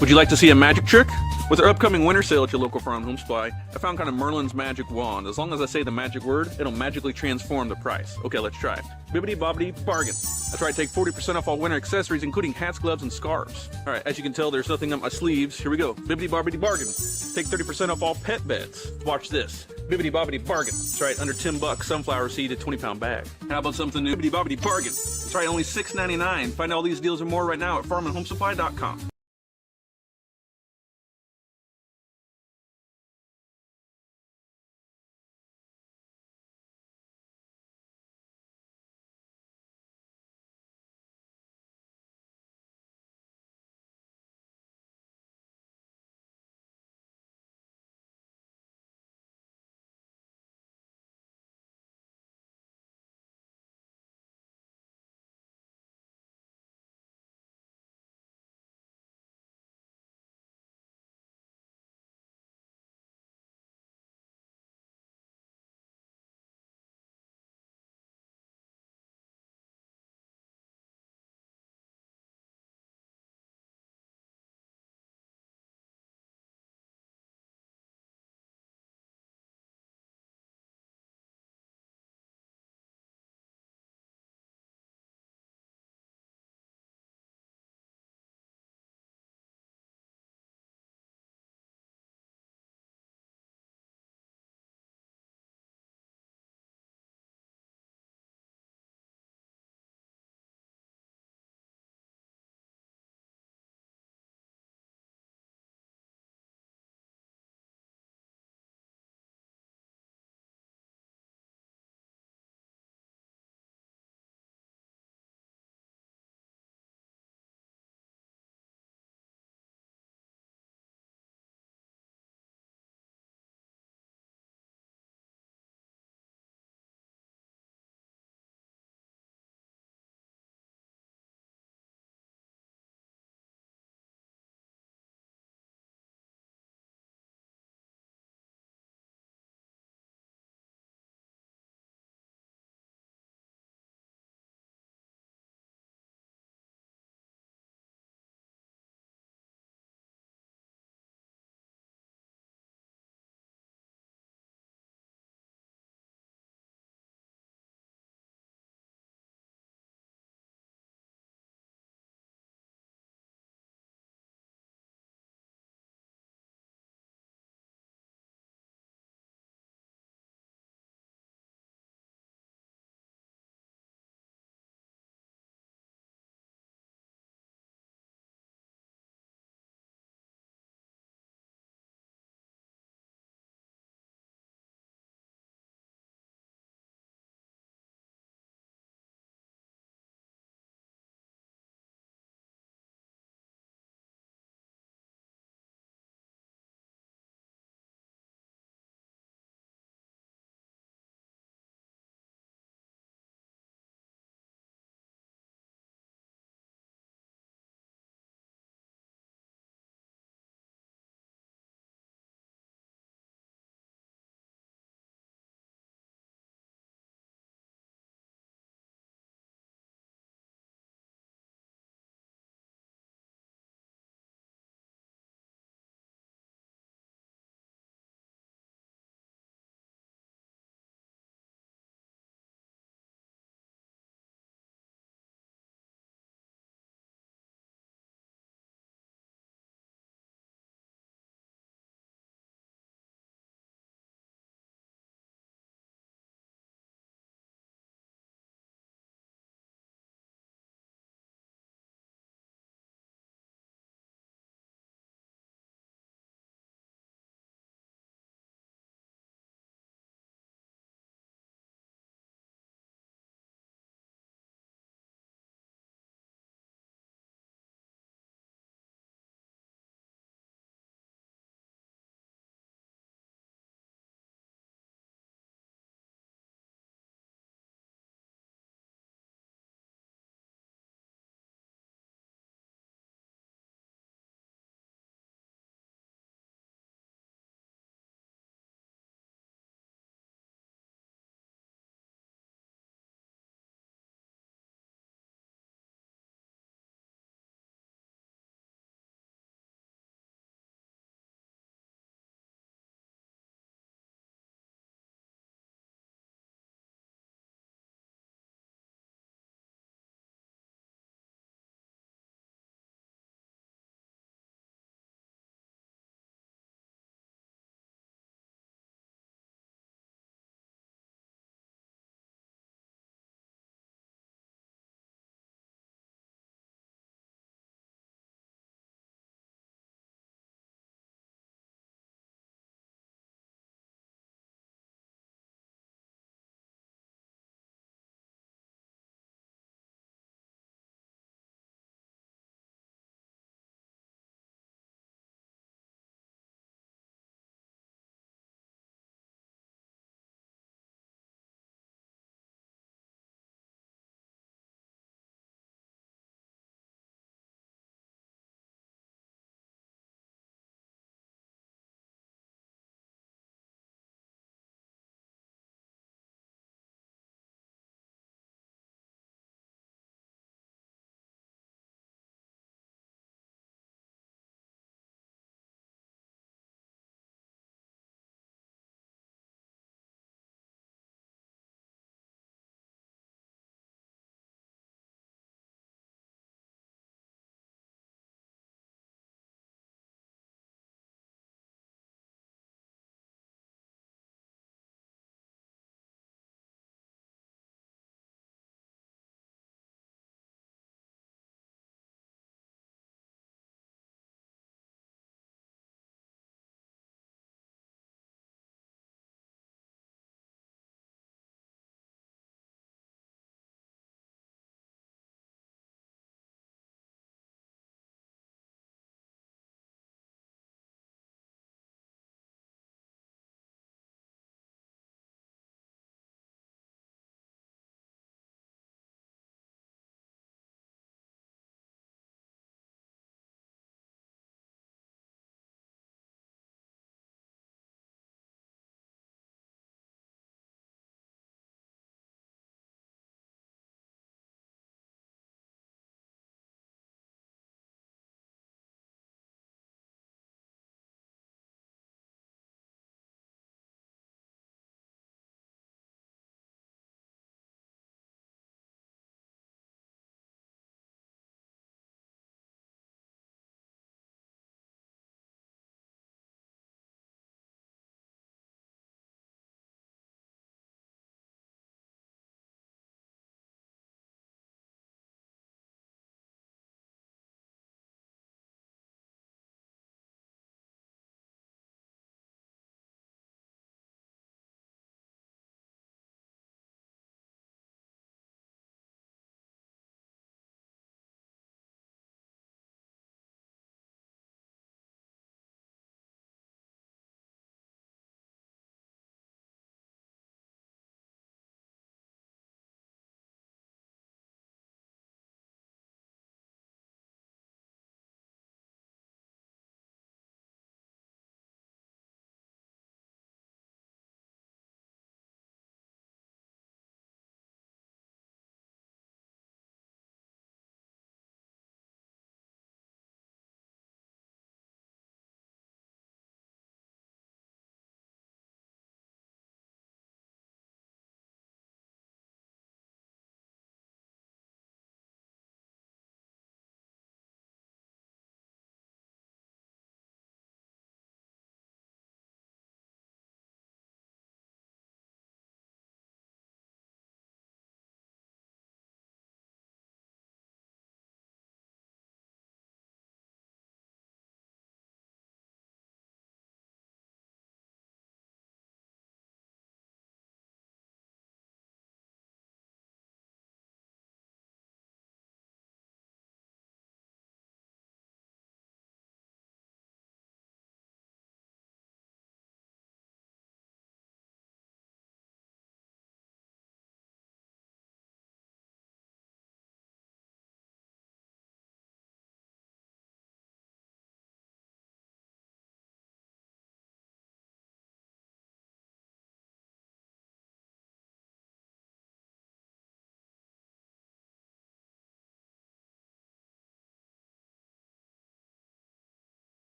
Would you like to see a magic trick? With our upcoming winter sale at your local farm home supply, I found kind of Merlin's magic wand. As long as I say the magic word, it'll magically transform the price. Okay, let's try it. Bibbidi bobbidi bargain. That's right, take 40% off all winter accessories, including hats, gloves, and scarves. Alright, as you can tell, there's nothing up my sleeves. Here we go. Bibbidi bobbidi bargain. Take 30% off all pet beds. Watch this. Bibbidi bobbidi bargain. That's right, under $10, sunflower seed, a 20-pound bag. How about something new? Bibbidi bobbidi bargain. That's right, only $6.99. Find all these deals and more right now at farmandhomesupply.com.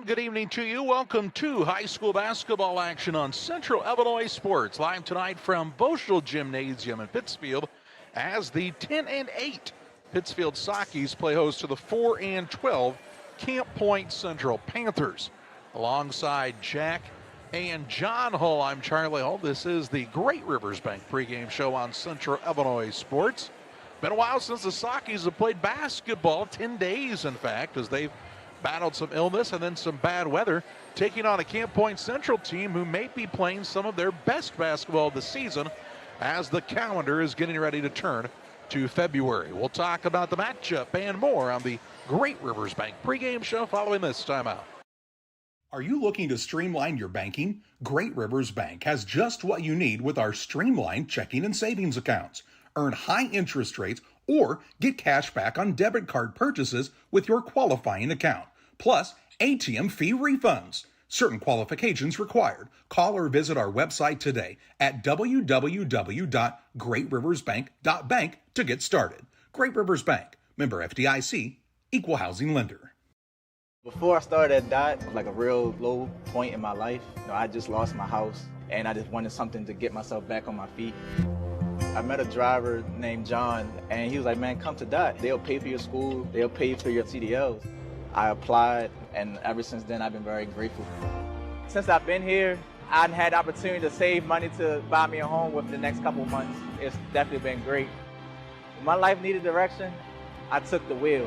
and good evening to you. Welcome to high school basketball action on Central Illinois Sports. Live tonight from Boschel Gymnasium in Pittsfield as the 10-8 Pittsfield Sockies play host to the 4-12 Camp Point Central Panthers. Alongside Jack and John Hull, I'm Charlie Hull. This is the Great Rivers Bank pregame show on Central Illinois Sports. Been a while since the Sockies have played basketball, 10 days in fact, as they've battled some illness and then some bad weather, taking on a Camp Point Central team who may be playing some of their best basketball of the season as the calendar is getting ready to turn to February. We'll talk about the matchup and more on the Great Rivers Bank pregame show following this timeout. Are you looking to streamline your banking? Great Rivers Bank has just what you need with our streamlined checking and savings accounts. Earn high interest rates or get cash back on debit card purchases with your qualifying account. Plus, ATM fee refunds. Certain qualifications required. Call or visit our website today at www.greatriversbank.bank to get started. Great Rivers Bank, member FDIC, equal housing lender. Before I started at DOT, it was like a real low point in my life. I just lost my house and I just wanted something to get myself back on my feet. I met a driver named John and he was like, man, come to DOT. They'll pay for your school, they'll pay for your CDLs. I applied, and ever since then, I've been very grateful. Since I've been here, I've had the opportunity to save money to buy me a home within the next couple of months. It's definitely been great. When my life needed direction, I took the wheel.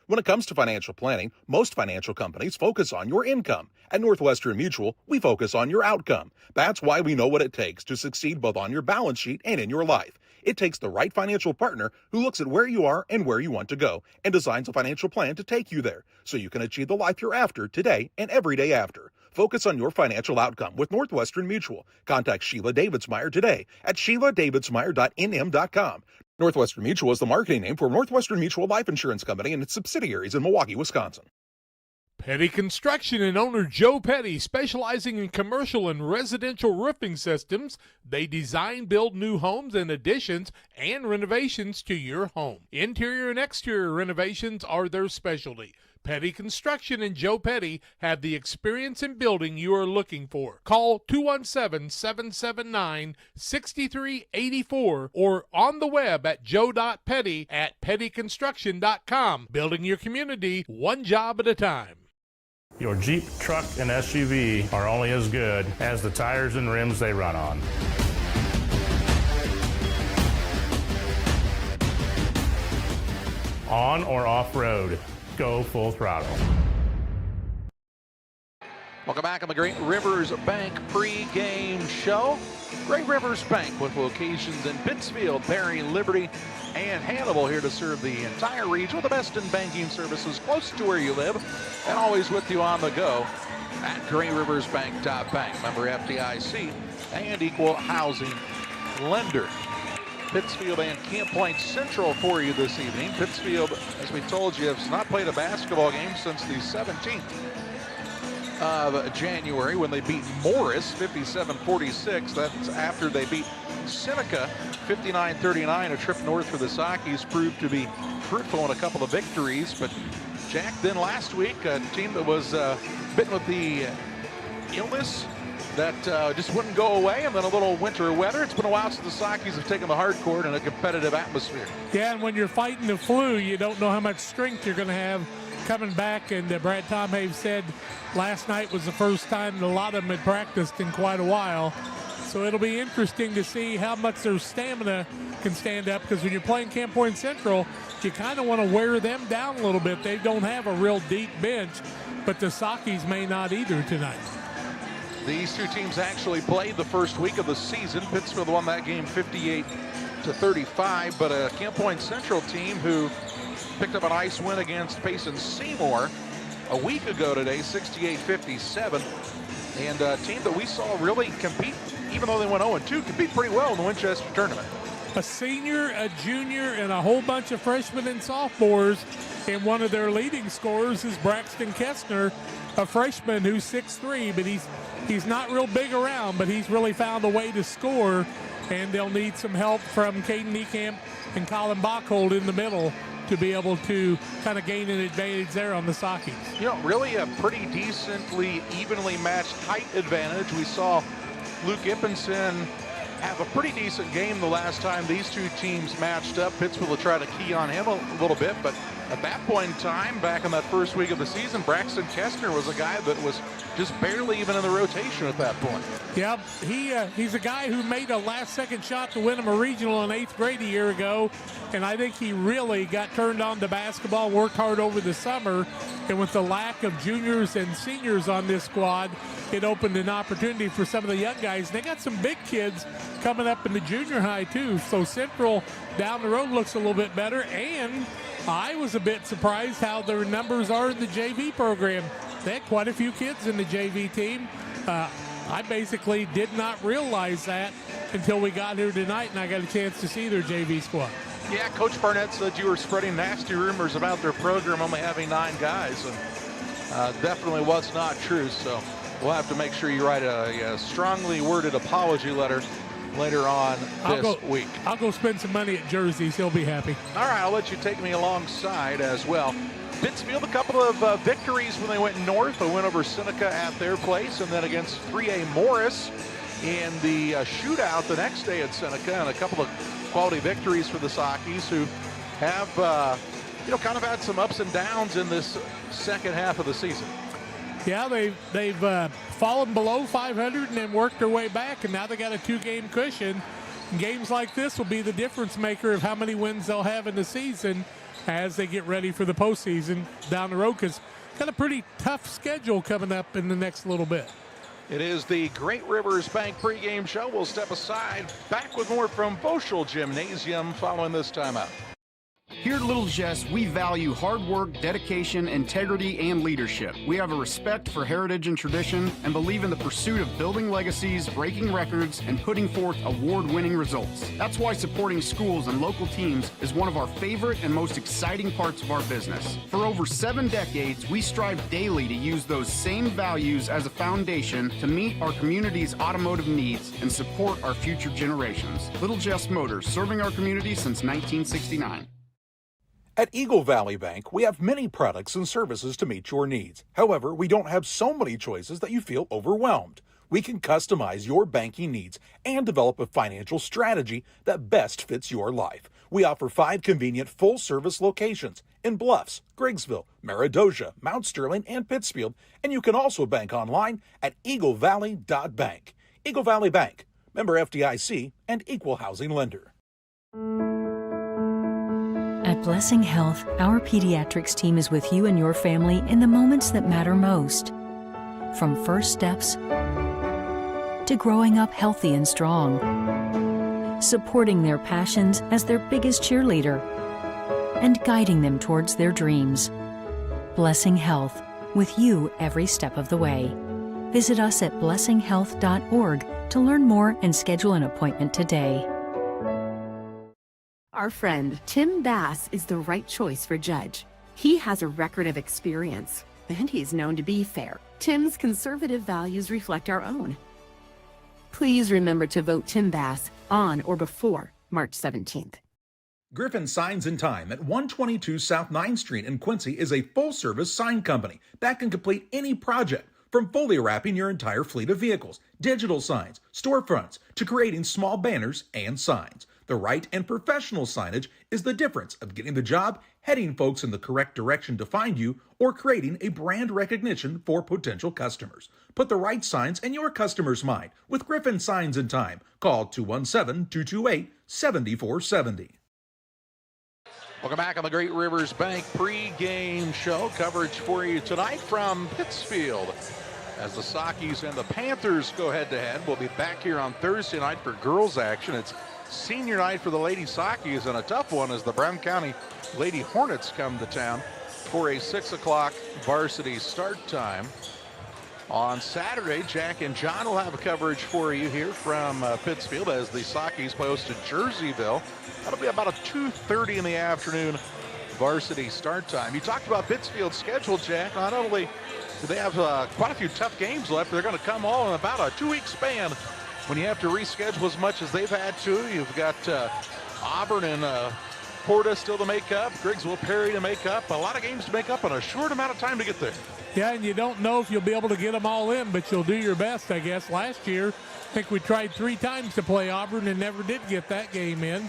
When it comes to financial planning, most financial companies focus on your income. At Northwestern Mutual, we focus on your outcome. That's why we know what it takes to succeed both on your balance sheet and in your life. It takes the right financial partner who looks at where you are and where you want to go and designs a financial plan to take you there so you can achieve the life you're after today and every day after. Focus on your financial outcome with Northwestern Mutual. Contact Sheila Davidsmeyer today at SheilaDavidsmeyer.nm.com. Northwestern Mutual is the marketing name for Northwestern Mutual Life Insurance Company and its subsidiaries in Milwaukee, Wisconsin. Petty Construction and owner Joe Petty, specializing in commercial and residential roofing systems. They design, build new homes and additions and renovations to your home. Interior and exterior renovations are their specialty. Petty Construction and Joe Petty have the experience in building you are looking for. Call 217-779-6384 or on the web at joe.petty@pettyconstruction.com. Building your community one job at a time. Your Jeep, truck, and SUV are only as good as the tires and rims they run on. On or off-road, go full throttle. Welcome back on the Great Rivers Bank pregame show. Great Rivers Bank with locations in Pittsfield, Perry, Liberty, and Hannibal, here to serve the entire region with the best in banking services close to where you live and always with you on the go at GreatRiversBank.bank. Member FDIC and equal housing lender. Pittsfield and Camp Point Central for you this evening. Pittsfield, as we told you, has not played a basketball game since the 17th of January when they beat Morris 57-46. That's after they beat Seneca 59-39. A trip north for the Sockies proved to be fruitful in a couple of victories. But Jack, then last week, a team that was bitten with the illness that just wouldn't go away, and then a little winter weather. It's been a while since the Sockies have taken the hard court in a competitive atmosphere. Yeah, and when you're fighting the flu, you don't know how much strength you're going to have coming back. And Brad Tomhave said last night was the first time that a lot of them had practiced in quite a while. So it'll be interesting to see how much their stamina can stand up, because when you're playing Camp Point Central, you kind of want to wear them down a little bit. They don't have a real deep bench, but the Sockies may not either tonight. These two teams actually played the first week of the season. Pittsfield won that game 58-35, but a Camp Point Central team who picked up a nice win against Payson Seymour a week ago today, 68-57, and a team that we saw really compete, even though they went 0-2, compete pretty well in the Winchester tournament. A senior, a junior, and a whole bunch of freshmen and sophomores, and one of their leading scorers is Braxton Kestner, a freshman who's 6'3", but he's not real big around, but he's really found a way to score and they'll need some help from Caden Niekamp and Colin Bachhold in the middle to be able to kind of gain an advantage there on the Sockies. You know, really a pretty decently evenly matched height advantage. We saw Luke Ippenson have a pretty decent game the last time these two teams matched up. Pittsfield will try to key on him a little bit, but at that point in time, back in that first week of the season, Braxton Kestner was a guy that was just barely even in the rotation at that point. Yep, he's a guy who made a last-second shot to win him a regional in 8th grade a year ago, and I think he really got turned on to basketball, worked hard over the summer, and with the lack of juniors and seniors on this squad, it opened an opportunity for some of the young guys. They got some big kids coming up in the junior high, too, so Central down the road looks a little bit better, and I was a bit surprised how their numbers are in the JV program. They had quite a few kids in the JV team. I basically did not realize that until we got here tonight and I got a chance to see their JV squad. Yeah, Coach Barnett said you were spreading nasty rumors about their program only having 9 guys, and definitely was not true. So we'll have to make sure you write a strongly worded apology letter later on this week. I'll go spend some money at Jersey's. He'll be happy. All right, I'll let you take me alongside as well. Pittsfield, a couple of victories when they went north. A win over Seneca at their place, and then against 3A Morris in the shootout the next day at Seneca, and a couple of quality victories for the Sockies, who have kind of had some ups and downs in this second half of the season. Yeah, they've fallen below 500 and then worked their way back, and now they got a 2-game cushion. Games like this will be the difference maker of how many wins they'll have in the season as they get ready for the postseason down the road, because got a pretty tough schedule coming up in the next little bit. It is the Great Rivers Bank pregame show. We'll step aside, back with more from Boschel Gymnasium following this timeout. Here at Little Jess, we value hard work, dedication, integrity, and leadership. We have a respect for heritage and tradition and believe in the pursuit of building legacies, breaking records, and putting forth award-winning results. That's why supporting schools and local teams is one of our favorite and most exciting parts of our business. For over 7 decades, we strive daily to use those same values as a foundation to meet our community's automotive needs and support our future generations. Little Jess Motors, serving our community since 1969. At Eagle Valley Bank, we have many products and services to meet your needs. However, we don't have so many choices that you feel overwhelmed. We can customize your banking needs and develop a financial strategy that best fits your life. We offer 5 convenient full-service locations in Bluffs, Griggsville, Meredosia, Mount Sterling, and Pittsfield, and you can also bank online at eaglevalley.bank. Eagle Valley Bank, member FDIC, and equal housing lender. At Blessing Health, our pediatrics team is with you and your family in the moments that matter most. From first steps to growing up healthy and strong, supporting their passions as their biggest cheerleader, and guiding them towards their dreams. Blessing Health, with you every step of the way. Visit us at blessinghealth.org to learn more and schedule an appointment today. Our friend Tim Bass is the right choice for judge. He has a record of experience, and he's known to be fair. Tim's conservative values reflect our own. Please remember to vote Tim Bass on or before March 17th. Griffin Signs and Time at 122 South 9th Street in Quincy is a full-service sign company that can complete any project, from fully wrapping your entire fleet of vehicles, digital signs, storefronts, to creating small banners and signs. The right and professional signage is the difference of getting the job, heading folks in the correct direction to find you, or creating a brand recognition for potential customers. Put the right signs in your customer's mind with Griffin Signs and Time. Call 217-228-7470. Welcome back on the Great Rivers Bank pregame show. Coverage for you tonight from Pittsfield as the Sockies and the Panthers go head-to-head. We'll be back here on Thursday night for girls action. It's senior night for the Lady Sockies, and a tough one as the Brown County Lady Hornets come to town for a 6 o'clock varsity start time. On Saturday, Jack and John will have a coverage for you here from Pittsfield as the Sockies play host to Jerseyville. That'll be about a 2:30 in the afternoon varsity start time. You talked about Pittsfield's schedule, Jack. Not only do they have quite a few tough games left, they're going to come all in about a 2-week span when you have to reschedule as much as they've had to. You've got Auburn and Porta still to make up, Griggsville Perry to make up, a lot of games to make up in a short amount of time to get there. Yeah, and you don't know if you'll be able to get them all in, but you'll do your best, I guess. Last year, I think we tried 3 times to play Auburn and never did get that game in.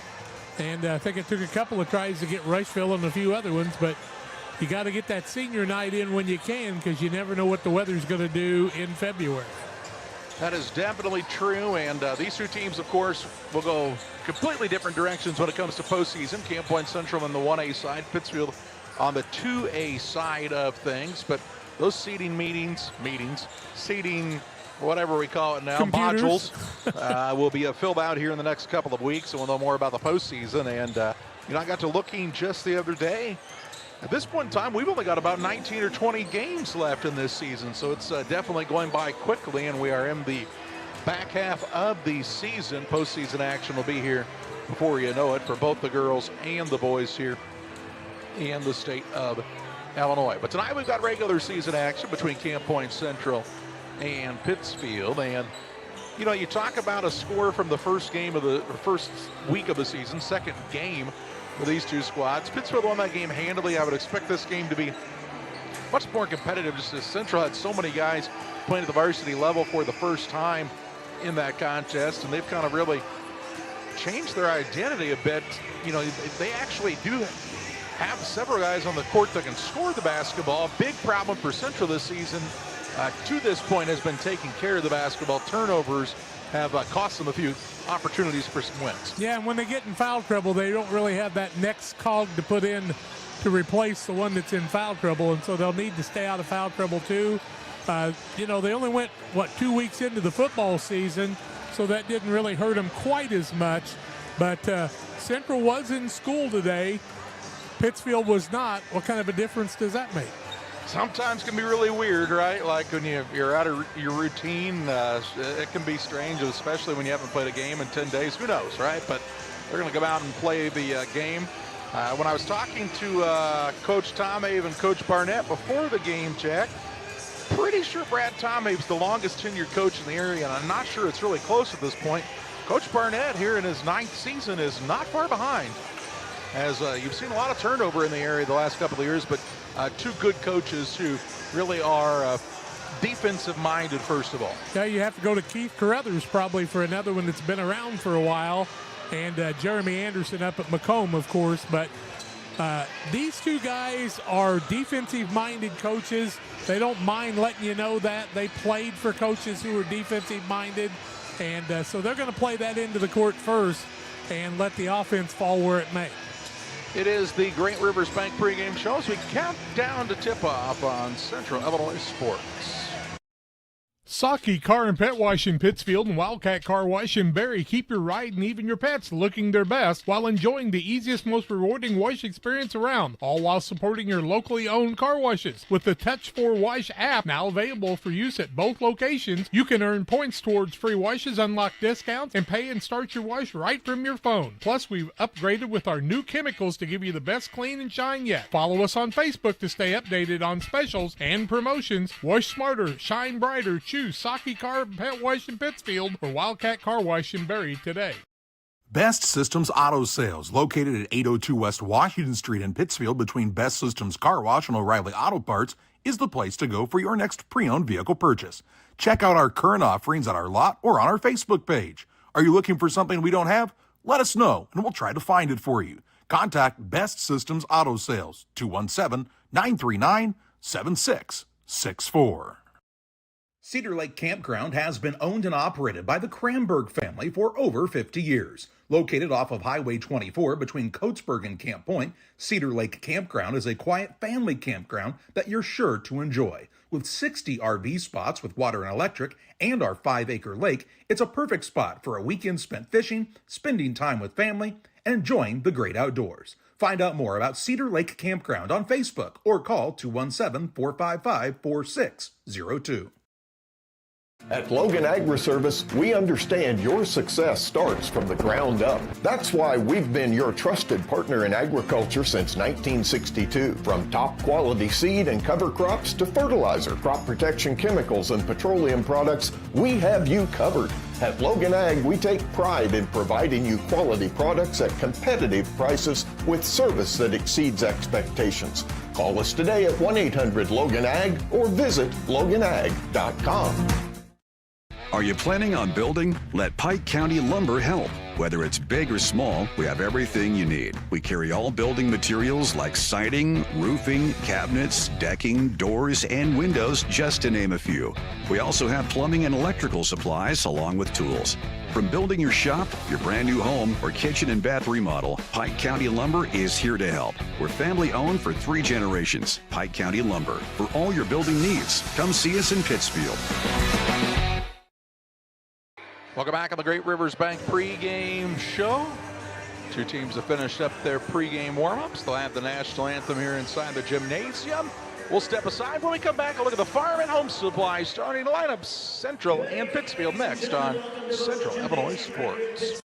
And I think it took a couple of tries to get Rushville and a few other ones, but you got to get that senior night in when you can, because you never know what the weather's going to do in February. That is definitely true, and these two teams, of course, will go completely different directions when it comes to postseason. Camp Point Central on the 1A side, Pittsfield on the 2A side of things, but those seating whatever we call it now, Computers. modules, will be filled out here in the next couple of weeks, and we'll know more about the postseason. And, I got to looking just the other day. At this point in time, we've only got about 19 or 20 games left in this season, so it's definitely going by quickly, and we are in the back half of the season. Postseason action will be here before you know it for both the girls and the boys here in the state of Illinois. But tonight we've got regular season action between Camp Point Central and Pittsfield, and you talk about a score from the first week of the season, second game for these two squads. Pittsfield won that game handily. I would expect this game to be much more competitive, just as Central had so many guys playing at the varsity level for the first time in that contest, and they've kind of really changed their identity a bit. They actually do have several guys on the court that can score the basketball. Big problem for Central this season, to this point, has been taking care of the basketball. Turnovers have cost them a few opportunities for some wins. Yeah, and when they get in foul trouble, they don't really have that next cog to put in to replace the one that's in foul trouble, and so they'll need to stay out of foul trouble too. They only went, 2 weeks into the football season, so that didn't really hurt them quite as much. But Central was in school today. Pittsfield was not. What kind of a difference does that make? Sometimes can be really weird, right? Like when you're out of your routine, it can be strange, especially when you haven't played a game in 10 days. Who knows, right? But they're going to come out and play the game. When I was talking to Coach Tomave and Coach Barnett before the game, Jack, pretty sure Brad Tomave's the longest tenured coach in the area, and I'm not sure it's really close at this point. Coach Barnett here in his 9th season is not far behind, as you've seen a lot of turnover in the area the last couple of years, but two good coaches who really are defensive-minded, first of all. Yeah, you have to go to Keith Carruthers probably for another one that's been around for a while, and Jeremy Anderson up at Macomb, of course. But these two guys are defensive-minded coaches. They don't mind letting you know that. They played for coaches who are defensive-minded, and so they're going to play that into the court first and let the offense fall where it may. It is the Great Rivers Bank pregame show as we count down to tip-off on Central Illinois Sports. Saki Car and Pet Wash in Pittsfield and Wildcat Car Wash in Barry keep your ride and even your pets looking their best while enjoying the easiest, most rewarding wash experience around, all while supporting your locally owned car washes. With the Touch4 Wash app now available for use at both locations, you can earn points towards free washes, unlock discounts, and pay and start your wash right from your phone. Plus, we've upgraded with our new chemicals to give you the best clean and shine yet. Follow us on Facebook to stay updated on specials and promotions. Wash smarter, shine brighter, choose Saki Car and Pet Wash in Pittsfield or Wildcat Car Wash in Barry today. Best Systems Auto Sales, located at 802 West Washington Street in Pittsfield between Best Systems Car Wash and O'Reilly Auto Parts, is the place to go for your next pre-owned vehicle purchase. Check out our current offerings at our lot or on our Facebook page. Are you looking for something we don't have? Let us know, and we'll try to find it for you. Contact Best Systems Auto Sales, 217-939-7664. Cedar Lake Campground has been owned and operated by the Kramberg family for over 50 years. Located off of Highway 24 between Coatesburg and Camp Point, Cedar Lake Campground is a quiet family campground that you're sure to enjoy. With 60 RV spots with water and electric and our 5-acre lake, it's a perfect spot for a weekend spent fishing, spending time with family, and enjoying the great outdoors. Find out more about Cedar Lake Campground on Facebook or call 217-455-4602. At Logan Agri-Service, we understand your success starts from the ground up. That's why we've been your trusted partner in agriculture since 1962. From top quality seed and cover crops to fertilizer, crop protection chemicals, and petroleum products, we have you covered. At Logan Ag, we take pride in providing you quality products at competitive prices with service that exceeds expectations. Call us today at 1-800-LOGAN-AG or visit loganag.com. Are you planning on building? Let Pike County Lumber help. Whether it's big or small, we have everything you need. We carry all building materials like siding, roofing, cabinets, decking, doors, and windows, just to name a few. We also have plumbing and electrical supplies along with tools. From building your shop, your brand new home, or kitchen and bath remodel, Pike County Lumber is here to help. We're family owned for 3 generations. Pike County Lumber. For all your building needs, come see us in Pittsfield. Welcome back on the Great Rivers Bank pregame show. Two teams have finished up their pregame warm-ups. They'll have the national anthem here inside the gymnasium. We'll step aside when we come back and look at the Farm and Home Supply starting lineups. Central and Pittsfield next on Central Illinois Sports.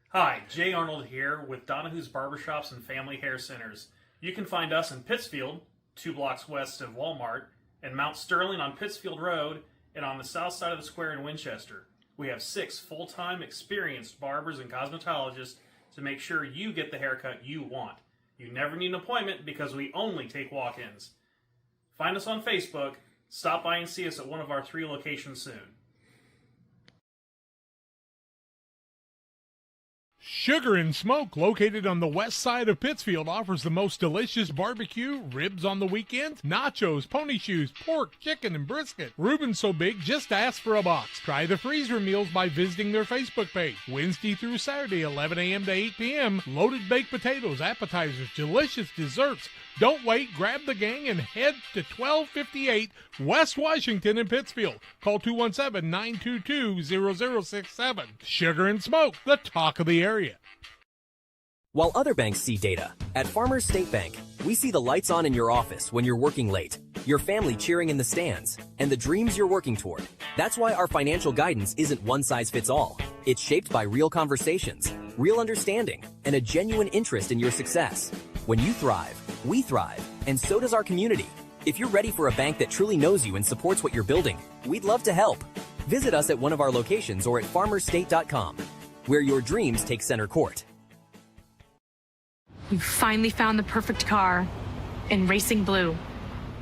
Hi, Jay Arnold here with Donahue's Barbershops and Family Hair Centers. You can find us in Pittsfield, 2 blocks west of Walmart, and Mount Sterling on Pittsfield Road, and on the south side of the square in Winchester. We have 6 full-time experienced barbers and cosmetologists to make sure you get the haircut you want. You never need an appointment because we only take walk-ins. Find us on Facebook. Stop by and see us at one of our 3 locations soon. Sugar and Smoke, located on the west side of Pittsfield, offers the most delicious barbecue, ribs on the weekends, nachos, pony shoes, pork, chicken, and brisket. Reuben's so big, just ask for a box. Try the freezer meals by visiting their Facebook page. Wednesday through Saturday, 11 a.m. to 8 p.m. Loaded baked potatoes, appetizers, delicious desserts. Don't wait, grab the gang and head to 1258 West Washington in Pittsfield. Call 217-922-0067. Sugar and Smoke, the talk of the area. While other banks see data, at Farmers State Bank, we see the lights on in your office when you're working late, your family cheering in the stands, and the dreams you're working toward. That's why our financial guidance isn't one size fits all. It's shaped by real conversations, real understanding, and a genuine interest in your success. When you thrive, we thrive, and so does our community. If you're ready for a bank that truly knows you and supports what you're building, we'd love to help. Visit us at one of our locations or at farmerstate.com, where your dreams take center court. You finally found the perfect car in racing blue.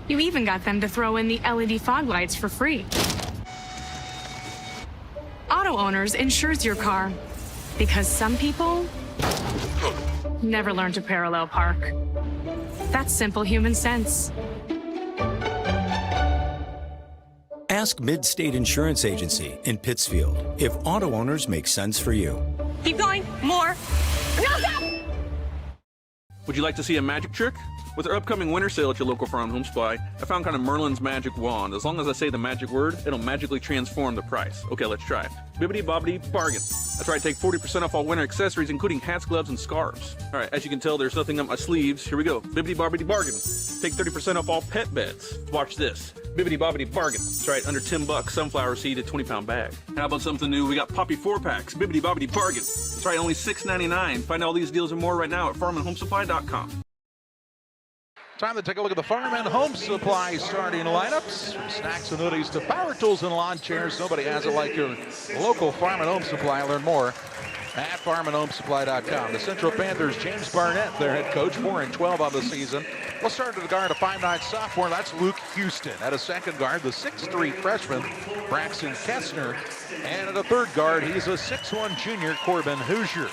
You even got them to throw in the LED fog lights for free. Auto Owners insures your car because some people never learn to parallel park. That's simple human sense. Ask Mid-State Insurance Agency in Pittsfield if Auto Owners make sense for you. Keep going. More. No, stop! Would you like to see a magic trick? With our upcoming winter sale at your local farm home supply, I found kind of Merlin's magic wand. As long as I say the magic word, it'll magically transform the price. Okay, let's try it. Bibbidi bobbidi bargain. That's right, take 40% off all winter accessories, including hats, gloves, and scarves. All right, as you can tell, there's nothing up my sleeves. Here we go. Bibbidi bobbidi bargain. Take 30% off all pet beds. Watch this. Bibbidi bobbidi bargain. That's right, under $10, sunflower seed, a 20-pound bag. How about something new? We got Poppy 4-packs. Bibbidi bobbidi bargain. That's right, only $6.99. Find all these deals and more right now at farmandhomesupply.com. Time to take a look at the Farm and Home Supply starting lineups. From snacks and hoodies to power tools and lawn chairs, nobody has it like your local Farm and Home Supply. Learn more at farmandhomesupply.com. The Central Panthers' James Barnett, their head coach, 4-12 on the season. We'll start at the guard, a 5'9" sophomore. That's Luke Houston. At a second guard, the 6'3" freshman, Braxton Kessner. And at a third guard, he's a 6'1" junior, Corbin Hoosier.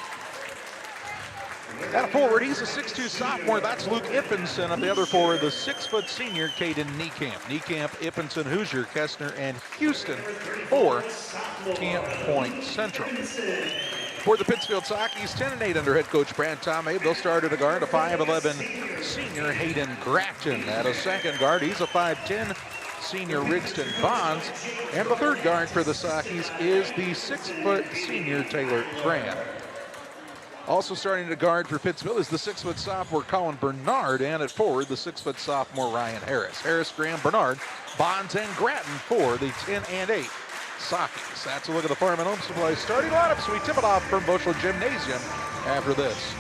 At a forward, he's a 6'2" sophomore. That's Luke Ippenson. At the other forward, the 6' senior, Caden Niekamp. Niekamp, Ippenson, Hoosier, Kessner, and Houston for Camp Point Central. For the Pittsfield Sockies, 10-8 under head coach Brad Tomei. They'll start at a guard, a 5'11" senior, Hayden Gratton. At a second guard, he's a 5'10" senior, Rigston Bonds. And the third guard for the Sockies is the 6' senior, Taylor Graham. Also starting to guard for Pittsfield is the 6' sophomore Colin Bernard, and at forward the 6' sophomore Ryan Harris. Harris, Graham, Bernard, Bonds, and Gratton for the 10-8 Sockets. That's a look at the Farm and Home Supply starting lineups. We tip it off from Bushel Gymnasium after this.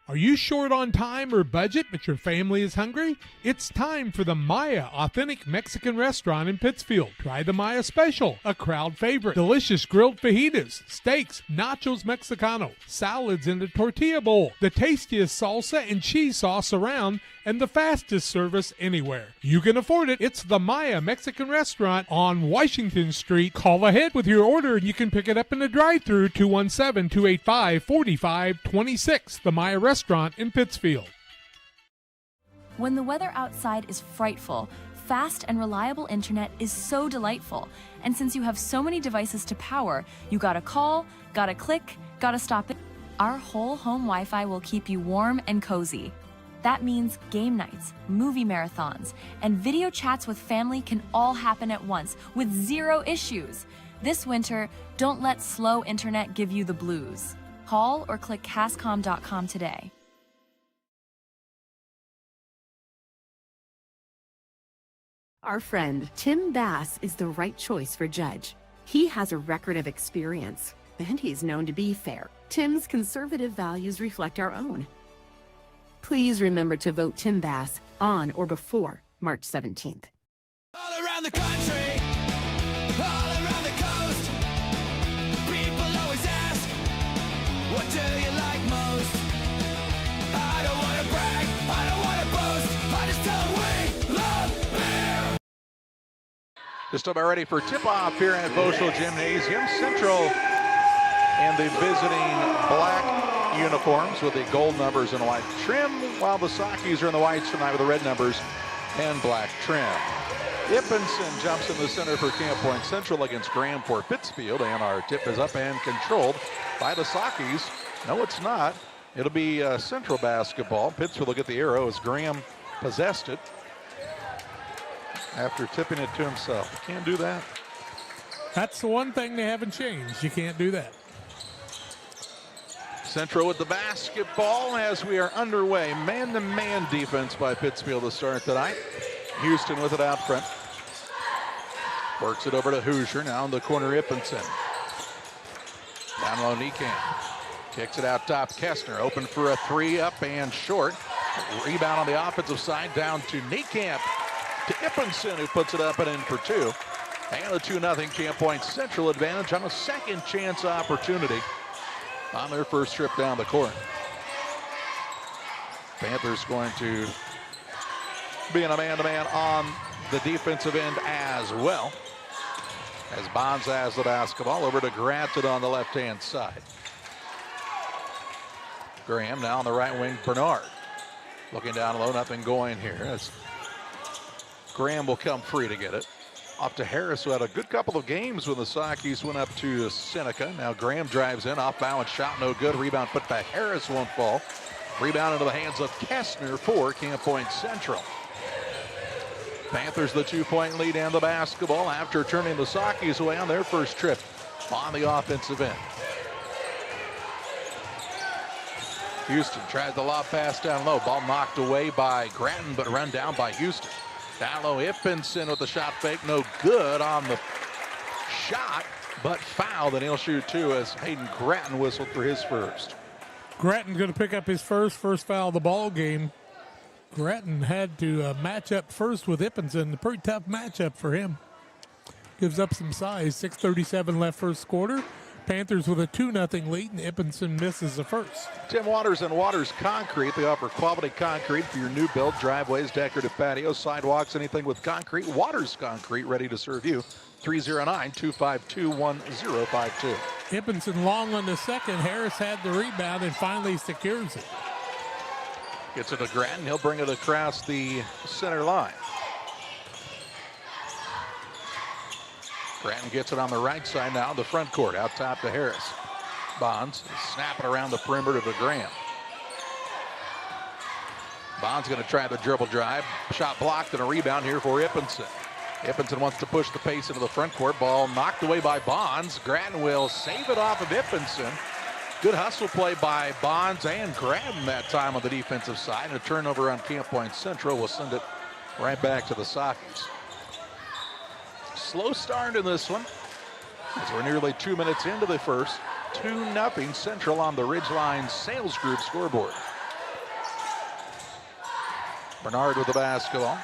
Are you short on time or budget, but your family is hungry? It's time for the Maya Authentic Mexican Restaurant in Pittsfield. Try the Maya Special, a crowd favorite. Delicious grilled fajitas, steaks, nachos Mexicano, salads in a tortilla bowl, the tastiest salsa and cheese sauce around, and the fastest service anywhere. You can afford it. It's the Maya Mexican Restaurant on Washington Street. Call ahead with your order and you can pick it up in the drive-thru, 217-285-4526. The Maya Restaurant in Pittsfield. When the weather outside is frightful, fast and reliable internet is so delightful. And since you have so many devices to power, you gotta call, gotta click, gotta stop it. Our whole home Wi-Fi will keep you warm and cozy. That means game nights, movie marathons, and video chats with family can all happen at once with zero issues. This winter, don't let slow internet give you the blues. Call or click Cascom.com today. Our friend Tim Bass is the right choice for judge. He has a record of experience, and he's known to be fair. Tim's conservative values reflect our own. Please remember to vote Tim Bass on or before March 17th. All around the country, all around the coast, people always ask, what do you like most? I don't want to brag, I don't want to boast, I just tell them we love beer. Just about ready for tip-off here at Boschel Gymnasium. Central and the visiting black uniforms with the gold numbers and white trim, while the Sockies are in the whites tonight with the red numbers and black trim. Ippenson jumps in the center for Camp Point Central against Graham for Pittsfield, and our tip is up and controlled by the Sockies. No, it's not. It'll be Central basketball. Pittsfield will get the arrow as Graham possessed it after tipping it to himself. Can't do that. That's the one thing they haven't changed. You can't do that. Central with the basketball as we are underway. Man-to-man defense by Pittsfield to start tonight. Houston with it out front. Works it over to Hoosier. Now in the corner, Ippenson. Down low, Niekamp. Kicks it out top. Kestner open for a three, up and short. Rebound on the offensive side, down to Niekamp. To Ippenson, who puts it up and in for two. And a 2-0 Camp Point Central advantage on a second chance opportunity on their first trip down the court. Panthers going to be in a man-to-man on the defensive end as well, as Bonds has the basketball over to Gratton on the left-hand side. Graham now on the right wing. Bernard looking down low, nothing going here as Graham will come free to get it. Off to Harris, who had a good couple of games when the Sockies went up to Seneca. Now Graham drives in, off balance shot, no good. Rebound put by Harris, won't fall. Rebound into the hands of Kestner for Camp Point Central. Panthers the 2-point lead and the basketball after turning the Sockies away on their first trip on the offensive end. Houston tries the lob pass down low. Ball knocked away by Gratton, but run down by Houston. Down low, Ippenson with the shot fake. No good on the shot, but fouled, and he'll shoot two as Hayden Gratton whistled for his first. Gratton's going to pick up his first foul of the ball game. Gratton had to match up first with Ippenson. A pretty tough matchup for him. Gives up some size. 6:37 left first quarter. Panthers with a 2-0 lead, and Ippenson misses the first. Tim Waters and Waters Concrete. They offer quality concrete for your new build, driveways, decorative patios, sidewalks, anything with concrete. Waters Concrete, ready to serve you. 309-252-1052. Ippenson long on the second. Harris had the rebound and finally secures it. Gets it to Gratton. He'll bring it across the center line. Gratton gets it on the right side now, the front court, out top to Harris. Bonds snapping around the perimeter to Graham. Bonds going to try the dribble drive. Shot blocked and a rebound here for Ippenson. Ippenson wants to push the pace into the front court. Ball knocked away by Bonds. Gratton will save it off of Ippenson. Good hustle play by Bonds and Gratton that time on the defensive side. And a turnover on Camp Point Central will send it right back to the Sockies. slow start in this one, as we're nearly 2 minutes into the first. 2-0 Central on the Ridgeline Sales Group scoreboard. Bernard with the basketball.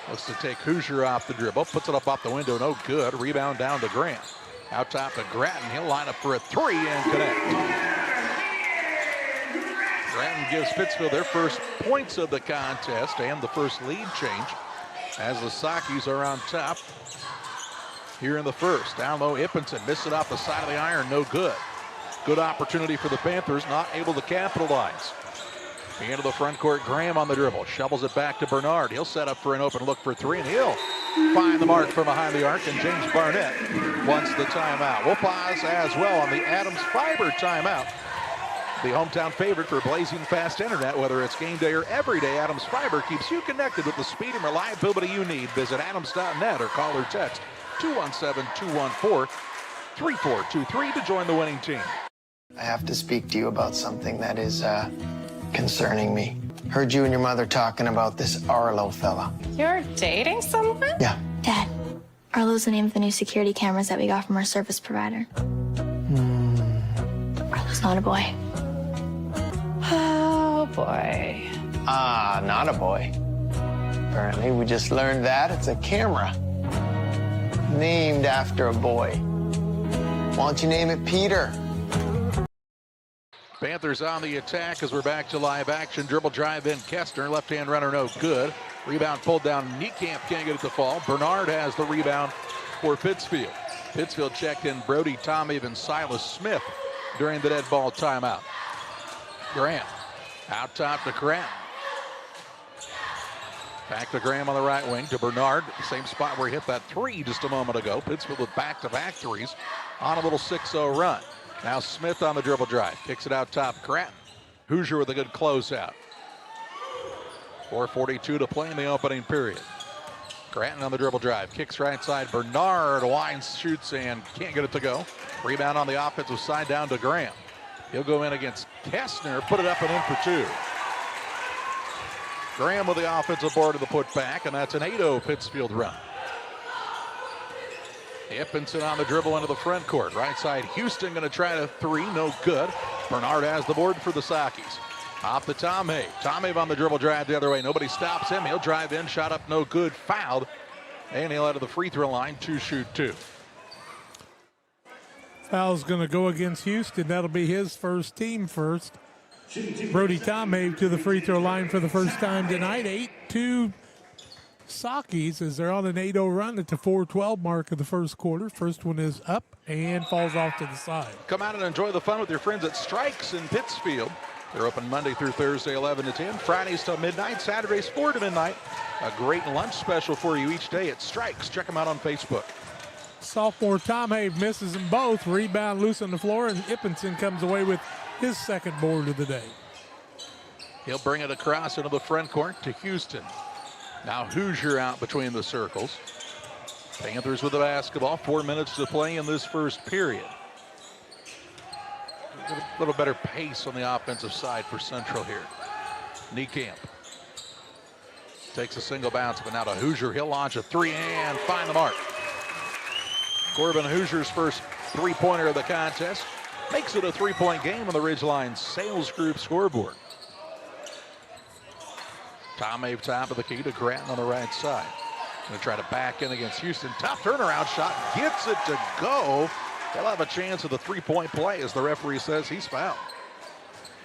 Looks to take Hoosier off the dribble. Puts it up off the window. No good. Rebound down to Grant. Out top to Grattan. He'll line up for a three and connect. Grattan gives Pittsfield their first points of the contest and the first lead change as the Sakis are on top here in the first. Down low, Ippenson missed it off the side of the iron. No good. Good opportunity for the Panthers, not able to capitalize. Into the front court, Graham on the dribble. Shovels it back to Bernard. He'll set up for an open look for three, and he'll find the mark from behind the arc, and James Barnett wants the timeout. We'll pause as well on the Adams Fiber timeout. The hometown favorite for blazing fast internet, whether it's game day or every day, Adams Fiber keeps you connected with the speed and reliability you need. Visit adams.net or call or text 217-214-3423 to join the winning team. I have to speak to you about something that is concerning me. Heard you and your mother talking about this Arlo fella. You're dating someone? Yeah. Dad, Arlo's the name of the new security cameras that we got from our service provider. Arlo's not a boy. Oh, boy. Ah, not a boy. Apparently, we just learned that it's a camera named after a boy. Why don't you name it Peter? Panthers on the attack as we're back to live action. Dribble drive in. Kestner, left-hand runner, no good. Rebound pulled down. Niekamp can't get it to fall. Bernard has the rebound for Pittsfield. Pittsfield checked in Brody Tommy and Silas Smith during the dead ball timeout. Graham out top to Graham. Back to Graham on the right wing to Bernard. Same spot where he hit that three just a moment ago. Pittsfield with back-to-back threes on a little 6-0 run. Now Smith on the dribble drive. Kicks it out top. Grattan. Hoosier with a good closeout. 4:42 to play in the opening period. Grattan on the dribble drive. Kicks right side. Bernard winds, shoots, and can't get it to go. Rebound on the offensive side down to Graham. He'll go in against Kestner. Put it up and in for two. Graham with the offensive board of the putback, and that's an 8-0 Pittsfield run. Ippenson on the dribble into the front court. Right side, Houston going to try to three. No good. Bernard has the board for the Sakis. Off to Tomei. Tomei on the dribble drive the other way. Nobody stops him. He'll drive in. Shot up, no good. Fouled. And he'll out of the free throw line to shoot two. Foul's going to go against Houston. That'll be his first, team first. Brody Tomei to the free throw line for the first time tonight. 8-2 Sakis as they're on an 8-0 run at the 4:12 mark of the first quarter. First one is up and falls off to the side. Come out and enjoy the fun with your friends at Strikes in Pittsfield. They're open Monday through Thursday, 11 to 10, Fridays till midnight, Saturdays 4 to midnight. A great lunch special for you each day at Strikes. Check them out on Facebook. Sophomore Tomei misses them both. Rebound loose on the floor, and Ippenson comes away with his second board of the day. He'll bring it across into the front court to Houston. Now Hoosier out between the circles. Panthers with the basketball. 4 minutes to play in this first period. A little better pace on the offensive side for Central here. Niekamp takes a single bounce, but now to Hoosier. He'll launch a three and find the mark. Corbin Hoosier's first three-pointer of the contest. Makes it a three-point game on the Ridgeline Sales Group scoreboard. Tomei top of the key to Grattan on the right side. Going to try to back in against Houston. Tough turnaround shot. Gets it to go. They'll have a chance of the three-point play as the referee says he's fouled.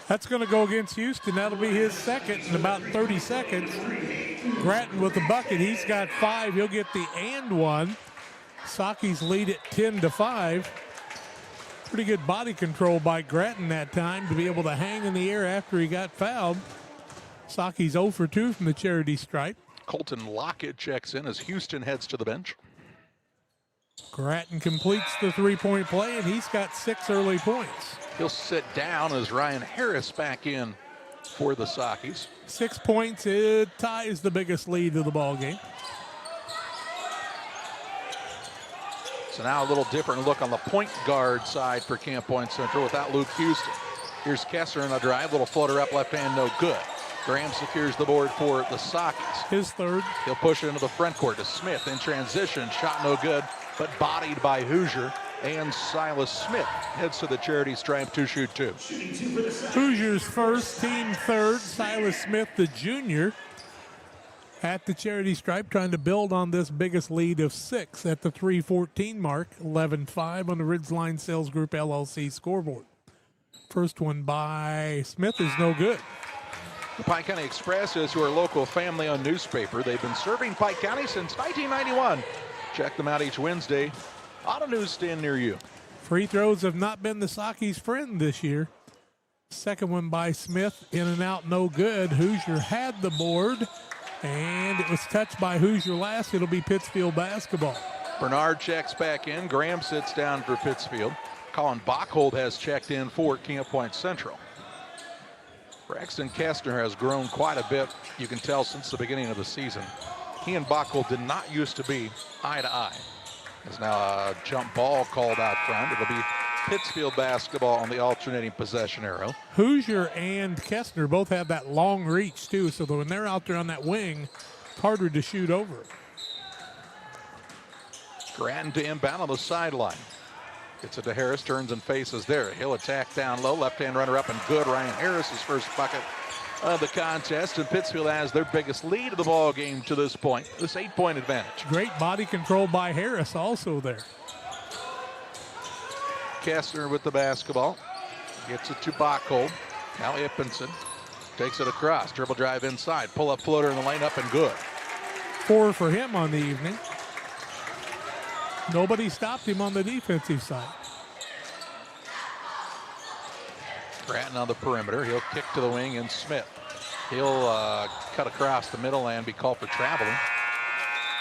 That's going to go against Houston. That'll be his second in about 30 seconds. Grattan with the bucket. He's got 5. He'll get the and one. Sakis lead at 10-5. Pretty good body control by Grattan that time to be able to hang in the air after he got fouled. Sakis 0 for 2 from the charity stripe. Colton Lockett checks in as Houston heads to the bench. Grattan completes the three-point play, and he's got 6 early points. He'll sit down as Ryan Harris back in for the Sakis. 6 points. It ties the biggest lead of the ball game. So now a little different look on the point guard side for Camp Point Central without Luke Houston. Here's Kessler in a drive, little floater up left hand, no good. Graham secures the board for the Sockets. His third. He'll push it into the front court to Smith in transition. Shot no good, but bodied by Hoosier. And Silas Smith heads to the charity stripe to shoot two. Hoosiers first, team third. Silas Smith, the junior, at the charity stripe, trying to build on this biggest lead of 6 at the 3:14 mark. 11-5 on the Ridgeline Sales Group LLC scoreboard. First one by Smith is no good. The Pike County Express is your local family-owned newspaper. They've been serving Pike County since 1991. Check them out each Wednesday on a newsstand near you. Free throws have not been the Sockies' friend this year. Second one by Smith, in and out, no good. Hoosier had the board, and it was touched by Hoosier last. It'll be Pittsfield basketball. Bernard checks back in. Graham sits down for Pittsfield. Colin Bachhold has checked in for Camp Point Central. Braxton Kestner has grown quite a bit, you can tell, since the beginning of the season. He and Bachhold did not used to be eye to eye. There's now a jump ball called out front. It'll be Pittsfield basketball on the alternating possession arrow. Hoosier and Kestner both have that long reach, too, so that when they're out there on that wing, it's harder to shoot over. Grattan to inbound on the sideline. Gets it to Harris, turns and faces there. He'll attack down low. Left-hand runner up and good. Ryan Harris, his first bucket of the contest, and Pittsfield has their biggest lead of the ball game to this point. This 8-point advantage. Great body control by Harris also there. Kestner with the basketball. Gets it to Bachhold. Now Ippenson takes it across. Dribble drive inside. Pull-up floater in the lane, up and good. 4 for him on the evening. Nobody stopped him on the defensive side. Grattan on the perimeter. He'll kick to the wing, and Smith. He'll cut across the middle and be called for traveling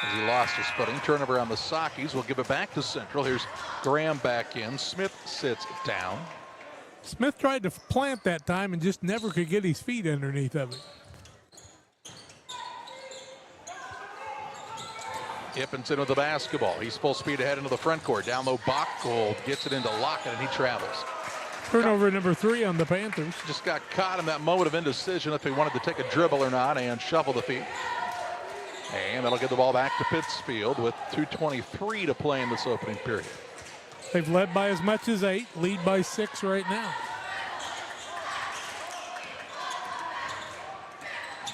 as he lost his footing. Turnover on the Sockies. We'll give it back to Central. Here's Graham back in. Smith sits down. Smith tried to plant that time and just never could get his feet underneath of it. Ippenson with the basketball. He's full speed ahead into the front court. Down low, Bachhold gets it into Lockett, and he travels. Turnover number 3 on the Panthers. Just got caught in that moment of indecision if he wanted to take a dribble or not and shuffle the feet. And that'll get the ball back to Pittsfield with 2:23 to play in this opening period. They've led by as much as 8, lead by 6 right now.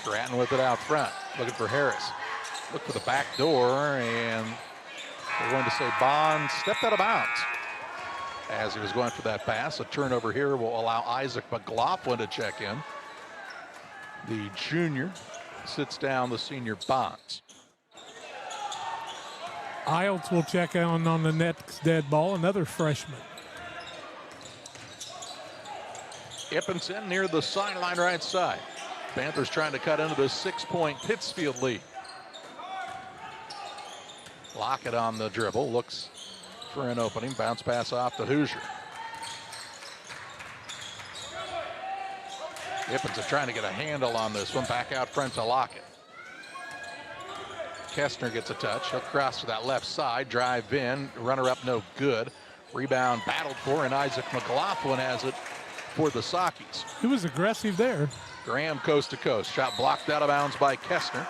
Grattan with it out front, looking for Harris. Look for the back door, and they're going to say Bond stepped out of bounds as he was going for that pass. A turnover here will allow Isaac McLaughlin to check in. The junior sits down the senior Bonds. Iltz will check on the next dead ball, another freshman. Ippenson near the sideline right side. Panthers trying to cut into the 6-point Pittsfield lead. Lockett on the dribble, looks for an opening. Bounce pass off to Hoosier. Ippenson trying to get a handle on this one. Back out front to Lockett. Kestner gets a touch. He'll cross to that left side. Drive in. Runner up no good. Rebound battled for, and Isaac McLaughlin has it for the Sockies. He was aggressive there. Graham coast to coast. Shot blocked out of bounds by Kestner.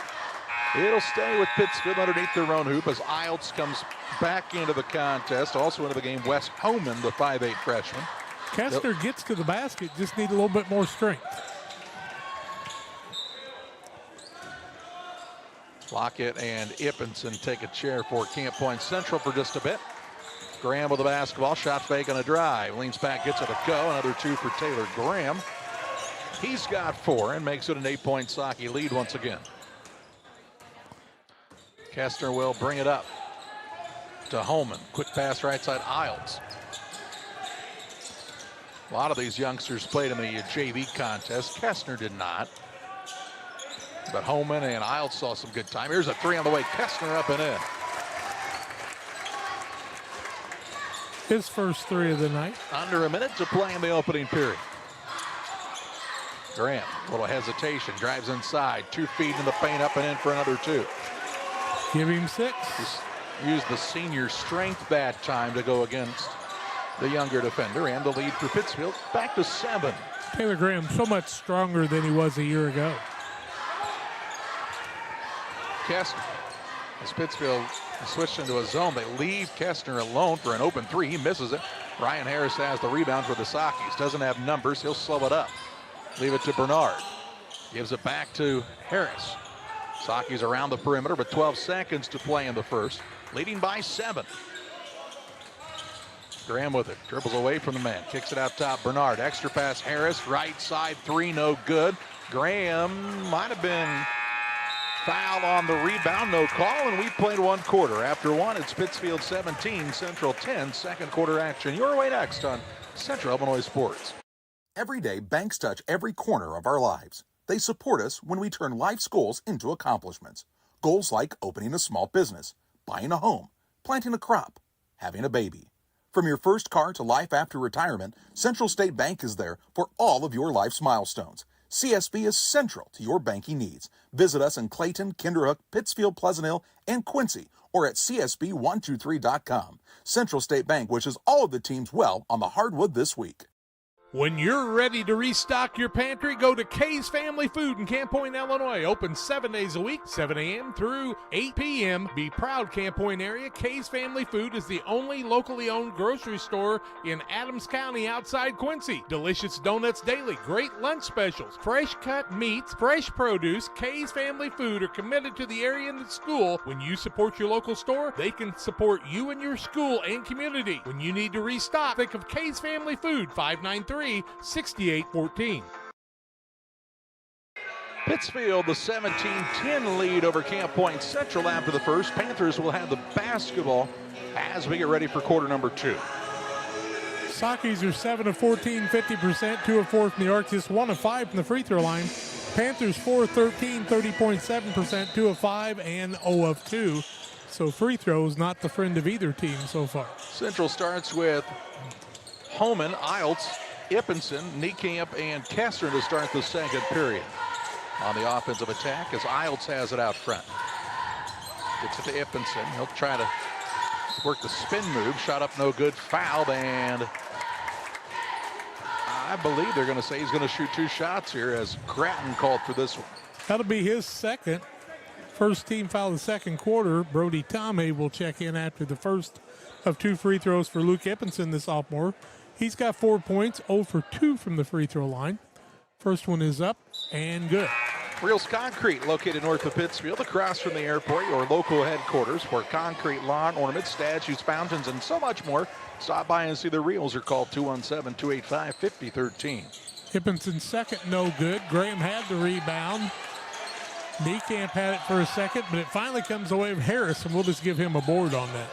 It'll stay with Pittsfield underneath their own hoop as Iltz comes back into the contest. Also into the game, Wes Homan, the 5'8 freshman. Kestner gets to the basket, just need a little bit more strength. Lockett and Ippenson take a chair for Camp Point Central for just a bit. Graham with the basketball, shot fake on a drive. Leans back, gets it a go. Another 2 for Taylor Graham. He's got 4 and makes it an 8-point Socky lead once again. Kestner will bring it up to Holman. Quick pass right side, Iltz. A lot of these youngsters played in the JV contest. Kestner did not. But Holman and Iltz saw some good time. Here's a 3 on the way. Kestner up and in. His first 3 of the night. Under a minute to play in the opening period. Graham, a little hesitation, drives inside. 2 feet in the paint, up and in for another 2. Give him 6. Just used the senior strength that time to go against the younger defender, and the lead for Pittsfield back to 7. Taylor Graham so much stronger than he was a year ago. Kestner, as Pittsfield switched into a zone, they leave Kestner alone for an open three. He misses it. Ryan Harris has the rebound for the Sakis. Doesn't have numbers. He'll slow it up. Leave it to Bernard. Gives it back to Harris. Sakis around the perimeter with 12 seconds to play in the first. Leading by 7. Graham with it. Dribbles away from the man. Kicks it out top. Bernard. Extra pass. Harris. Right side 3. No good. Graham might have been foul on the rebound. No call. And we played 1 quarter. After 1, it's Pittsfield 17, Central 10. Second quarter action. Your way next on Central Illinois Sports. Every day, banks touch every corner of our lives. They support us when we turn life's goals into accomplishments. Goals like opening a small business, buying a home, planting a crop, having a baby. From your first car to life after retirement, Central State Bank is there for all of your life's milestones. CSB is central to your banking needs. Visit us in Clayton, Kinderhook, Pittsfield, Pleasant Hill, and Quincy, or at csb123.com. Central State Bank wishes all of the teams well on the hardwood this week. When you're ready to restock your pantry, go to Kay's Family Food in Camp Point, Illinois. Open 7 days a week, 7 a.m. through 8 p.m. Be proud, Camp Point area. Kay's Family Food is the only locally owned grocery store in Adams County outside Quincy. Delicious donuts daily, great lunch specials, fresh cut meats, fresh produce. Kay's Family Food are committed to the area and the school. When you support your local store, they can support you and your school and community. When you need to restock, think of Kay's Family Food, 593-6814. Pittsfield, the 17-10 lead over Camp Point Central after the first. Panthers will have the basketball as we get ready for quarter number 2. Sakis are 7 of 14, 50%, 2 of 4 from the arc, just 1 of 5 from the free throw line. Panthers 4 of 13, 30.7%, 2 of 5, and 0 of 2. So free throws not the friend of either team so far. Central starts with Homan, Iltz, Ippenson, Niekamp, and Kestner to start the second period. On the offensive attack as Iltz has it out front. Gets it to Ippenson. He'll try to work the spin move. Shot up no good. Fouled, and I believe they're going to say he's going to shoot 2 shots here as Gratton called for this one. That'll be his second. First team foul of the second quarter. Brody Tomei will check in after the first of 2 free throws for Luke Ippenson, the sophomore. He's got 4 points, 0 for 2 from the free throw line. First one is up and good. Reels Concrete, located north of Pittsfield, across from the airport, your local headquarters for concrete, lawn ornaments, statues, fountains, and so much more. Stop by and see the Reels, or call 217-285-5013. Ippenson second, no good. Graham had the rebound. Niekamp had it for a second, but it finally comes away with Harris, and we'll just give him a board on that.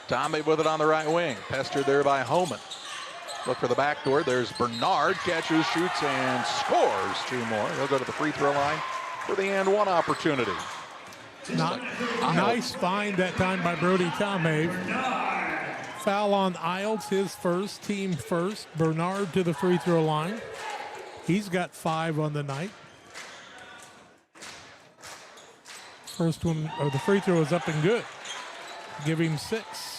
Tomei with it on the right wing. Pestered there by Homan. Look for the back door. There's Bernard. Catches, shoots, and scores 2 more. He'll go to the free throw line for the and one opportunity. Nice find that time by Brody Tomei. Foul on Iltz, his first, team first. Bernard to the free throw line. He's got 5 on the night. First one, or the free throw is up and good. Give him 6.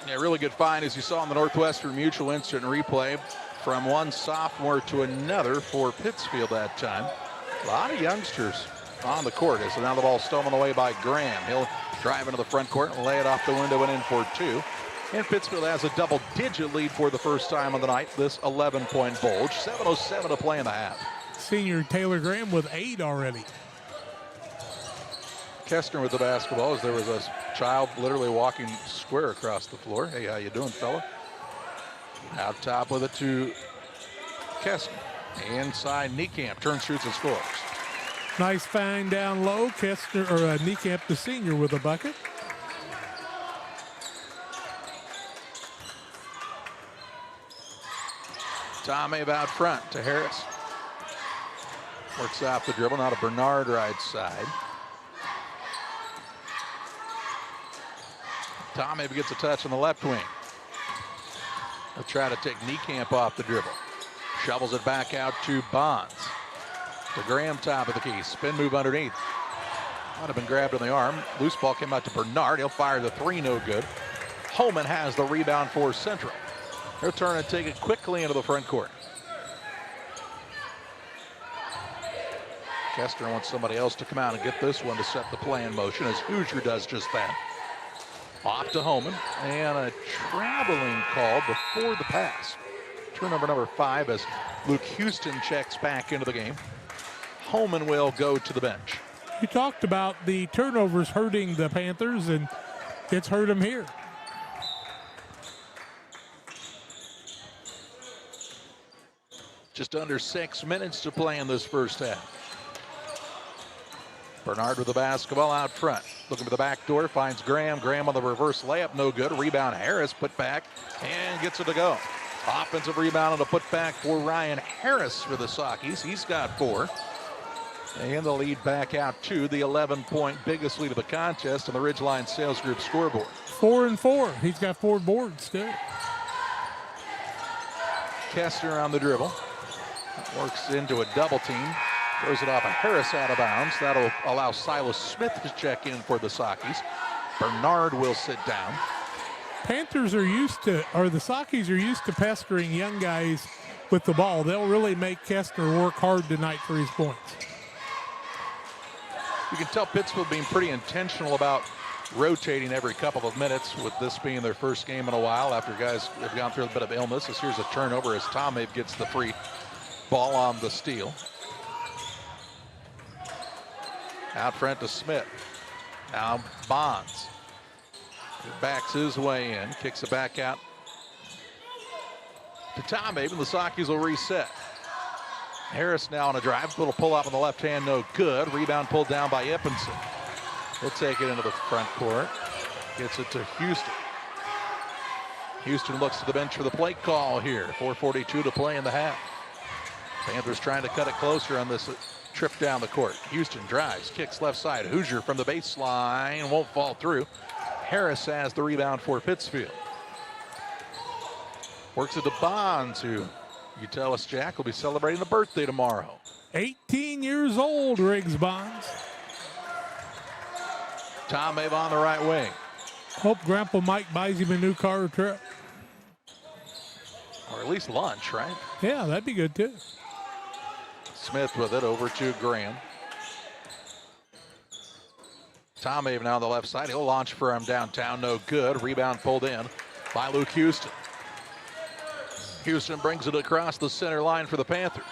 Yeah, really good find, as you saw in the Northwestern Mutual instant replay, from one sophomore to another for Pittsfield that time. A lot of youngsters on the court. So now the ball stolen away by Graham. He'll drive into the front court and lay it off the window and in for 2. And Pittsfield has a double-digit lead for the first time of the night. This 11-point bulge. 7:07 to play in the half. Senior Taylor Graham with 8 already. Kestner with the basketball, as there was a child literally walking square across the floor. Hey, how you doing, fella? Out top with it to Kestner. Inside, Niekamp turns, shoots, and scores. Nice find down low. Kestner, or Niekamp, the senior, with a bucket. Tomei out front to Harris. Works off the dribble, now to Bernard right side. Tomei gets a touch on the left wing. He'll try to take Niekamp off the dribble. Shovels it back out to Bonds. To Graham, top of the key. Spin move underneath. Might have been grabbed on the arm. Loose ball came out to Bernard. He'll fire the 3, no good. Holman has the rebound for Central. He'll turn and take it quickly into the front court. Kester wants somebody else to come out and get this one to set the play in motion, as Hoosier does just that. Off to Homan, and a traveling call before the pass. Turnover number 5 as Luke Houston checks back into the game. Homan will go to the bench. You talked about the turnovers hurting the Panthers, and it's hurt them here. Just under 6 minutes to play in this first half. Bernard with the basketball out front. Looking for the back door, finds Graham. Graham on the reverse layup, no good. Rebound, Harris put back and gets it to go. Offensive rebound and a putback for Ryan Harris for the Sockies. He's got 4. And the lead back out to the 11-point biggest lead of the contest on the Ridgeline Sales Group scoreboard. 4 and 4. He's got 4 boards too. Kester on the dribble. Works into a double team. Throws it off of Harris out of bounds. That'll allow Silas Smith to check in for the Sockies. Bernard will sit down. Panthers are used to, or the Sockies are used to pestering young guys with the ball. They'll really make Kester work hard tonight for his points. You can tell Pittsfield being pretty intentional about rotating every couple of minutes, with this being their first game in a while after guys have gone through a bit of illness. As here's a turnover as Tom Abe gets the free ball on the steal. Out front to Smith. Now Bonds. He backs his way in, kicks it back out to Tom Abe, and the Sockies will reset. Harris now on a drive. Little pull up on the left hand, no good. Rebound pulled down by Ippinson. He'll take it into the front court. Gets it to Houston. Houston looks to the bench for the play call here. 4:42 to play in the half. Panthers trying to cut it closer on this trip down the court. Houston drives, kicks left side. Hoosier from the baseline, won't fall through. Harris has the rebound for Pittsfield. Works it to Bonds, who, you tell us, Jack, will be celebrating a birthday tomorrow. 18 years old, Riggs Bonds. Tom Abe on the right wing. Hope Grandpa Mike buys him a new car or truck. Or at least lunch, right? Yeah, that'd be good too. Smith with it over to Graham. Tom Abe now on the left side. He'll launch for him downtown. No good. Rebound pulled in by Luke Houston. Houston brings it across the center line for the Panthers.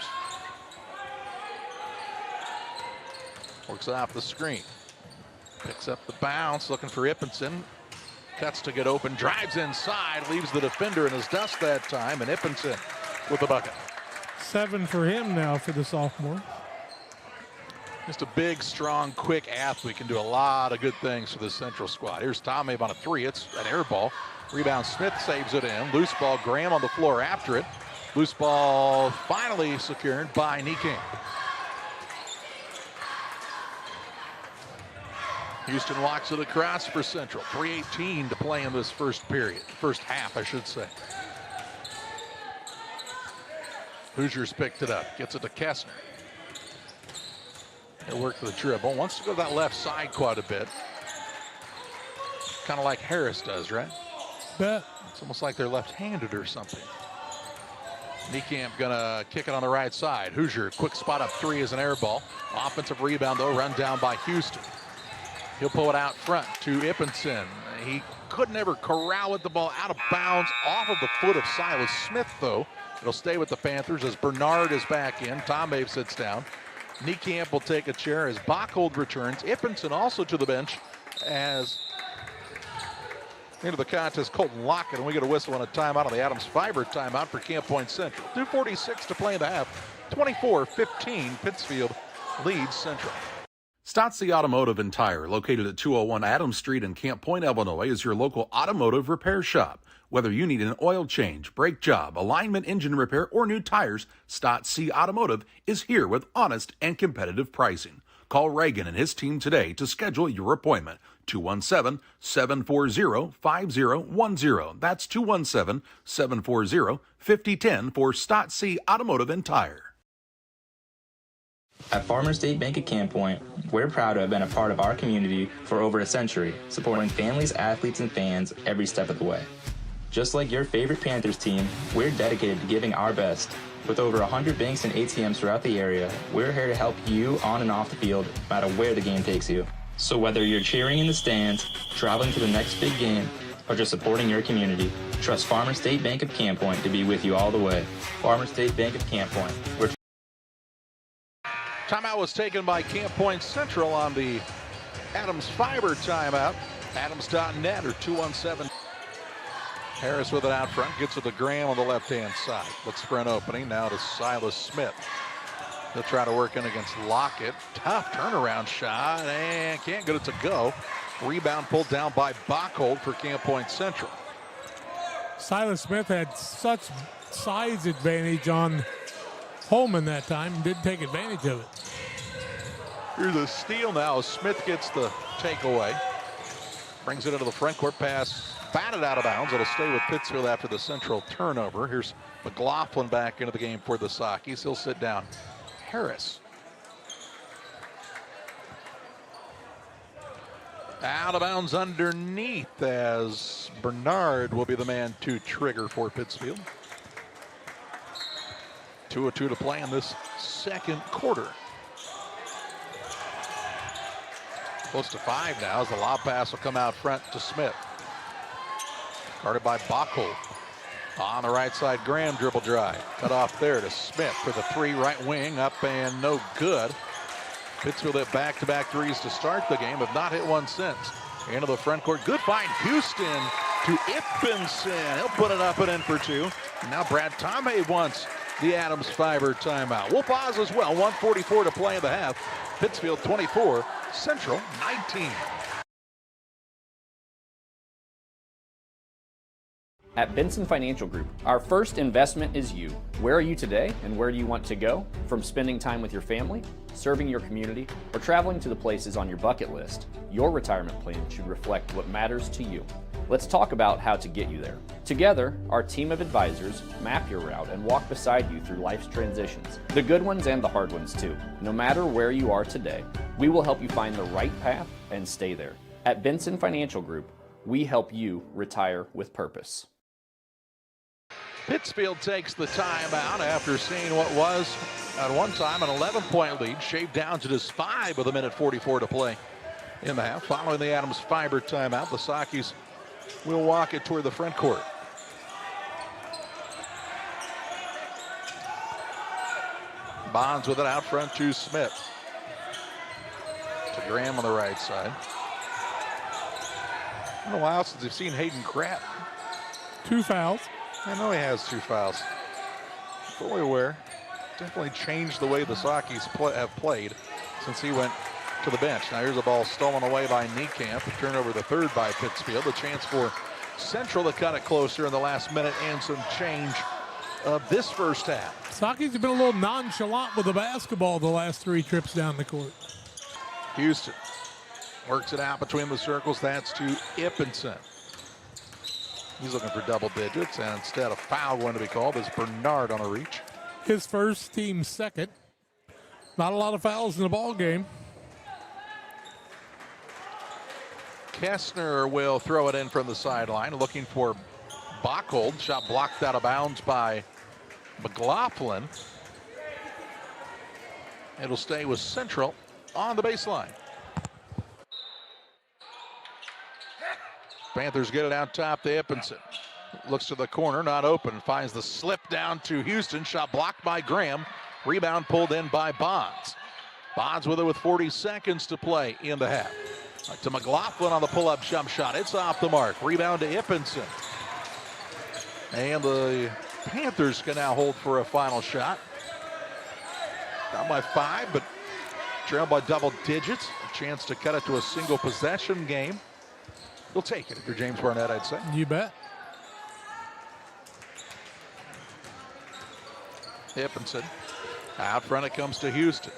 Works off the screen. Picks up the bounce, looking for Ippinson. Cuts to get open, drives inside, leaves the defender in his dust that time, and Ippinson with the bucket. 7 for him now for the sophomore. Just a big, strong, quick athlete. Can do a lot of good things for the Central squad. Here's Tom Abe on a 3. It's an air ball. Rebound, Smith saves it in. Loose ball, Graham on the floor after it. Loose ball finally secured by Niekamp. Houston walks it across for Central. 3:18 to play in this first period. First half, I should say. Hoosiers picked it up. Gets it to Kessner. He'll work the dribble. Wants to go to that left side quite a bit. Kind of like Harris does, right? Bet. It's almost like they're left-handed or something. Niekamp gonna kick it on the right side. Hoosier, quick spot up 3 is an air ball. Offensive rebound, though, run down by Houston. He'll pull it out front to Ippinson. He couldn't ever corral it. The ball out of bounds off of the foot of Silas Smith, though. It'll stay with the Panthers as Bernard is back in. Tom Abe sits down. Niekamp will take a chair as Bachhold returns. Ippinson also to the bench as into the contest, Colton Lockett, and we get a whistle and a timeout on the Adams Fiber timeout for Camp Point Central. 2:46 to play in the half. 24-15, Pittsfield leads Central. Stotzi Automotive and Tire, located at 201 Adams Street in Camp Point, Illinois, is your local automotive repair shop. Whether you need an oil change, brake job, alignment, engine repair, or new tires, Stotzi Automotive is here with honest and competitive pricing. Call Reagan and his team today to schedule your appointment. 217-740-5010. That's 217-740-5010 for Stotzi Automotive and Tire. At Farmers State Bank at Camp Point, we're proud to have been a part of our community for over a century, supporting families, athletes, and fans every step of the way. Just like your favorite Panthers team, we're dedicated to giving our best. With over 100 banks and ATMs throughout the area, we're here to help you on and off the field, no matter where the game takes you. So whether you're cheering in the stands, traveling to the next big game, or just supporting your community, trust Farmers State Bank of Camp Point to be with you all the way. Farmers State Bank of Camp Point. Timeout was taken by Camp Point Central on the Adams Fiber timeout. Adams.net or 217. Harris with it out front, gets it to Graham on the left-hand side. Looks for an opening, now to Silas Smith. He'll try to work in against Lockett. Tough turnaround shot, and can't get it to go. Rebound pulled down by Bachhold for Camp Point Central. Silas Smith had such size advantage on Holman that time, didn't take advantage of it. Here's a steal now. Smith gets the takeaway. Brings it into the front court pass. Batted out of bounds. It'll stay with Pittsfield after the Central turnover. Here's McLaughlin back into the game for the Sockies. He'll sit down. Harris. Out of bounds underneath as Bernard will be the man to trigger for Pittsfield. 2:02 to play in this second quarter. Close to 5 now as the lob pass will come out front to Smith. Guarded by Bachhold. On the right side, Graham dribble drive. Cut off there to Smith for the 3 right wing. Up and no good. Pittsfield at back-to-back threes to start the game. Have not hit one since. Into the front court. Good find. Houston to Ippenson. He'll put it up and in for 2. And now Brad Tomei wants the Adams Fiber timeout. We'll pause as well. 1:44 to play in the half. Pittsfield 24, Central 19. At Benson Financial Group, our first investment is you. Where are you today and where do you want to go? From spending time with your family, serving your community, or traveling to the places on your bucket list, your retirement plan should reflect what matters to you. Let's talk about how to get you there. Together, our team of advisors map your route and walk beside you through life's transitions, the good ones and the hard ones too. No matter where you are today, we will help you find the right path and stay there. At Benson Financial Group, we help you retire with purpose. Pittsfield takes the timeout after seeing what was at one time an 11-point lead, shaved down to just 5 with 1:44 to play in the half. Following the Adams Fiber timeout, the Sockies will walk it toward the front court. Bonds with it out front to Smith. To Graham on the right side. It's been a while since we've seen Hayden Kratt. 2 fouls. I know he has 2 fouls. Fully aware. Definitely changed the way the Sockies have played since he went to the bench. Now here's a ball stolen away by Niekamp. A turnover the 3rd by Pittsfield. A chance for Central to cut it closer in the last minute and some change of this first half. Sockies have been a little nonchalant with the basketball the last 3 trips down the court. Houston works it out between the circles. That's to Ippenson. He's looking for double digits, and instead a foul going to be called as Bernard on a reach. His first, team second. Not a lot of fouls in the ball game. Kessner will throw it in from the sideline, looking for Bachhold. Shot blocked out of bounds by McLaughlin. It'll stay with Central on the baseline. Panthers get it out top to Ippenson. Looks to the corner, not open. Finds the slip down to Houston. Shot blocked by Graham. Rebound pulled in by Bonds. Bonds with it with 40 seconds to play in the half. To McLaughlin on the pull-up jump shot. It's off the mark. Rebound to Ippenson. And the Panthers can now hold for a final shot. Down by 5, but trailed by double digits. A chance to cut it to a single possession game. You'll take it if you're James Barnett, I'd say. You bet. Ippenson. Out front it comes to Houston.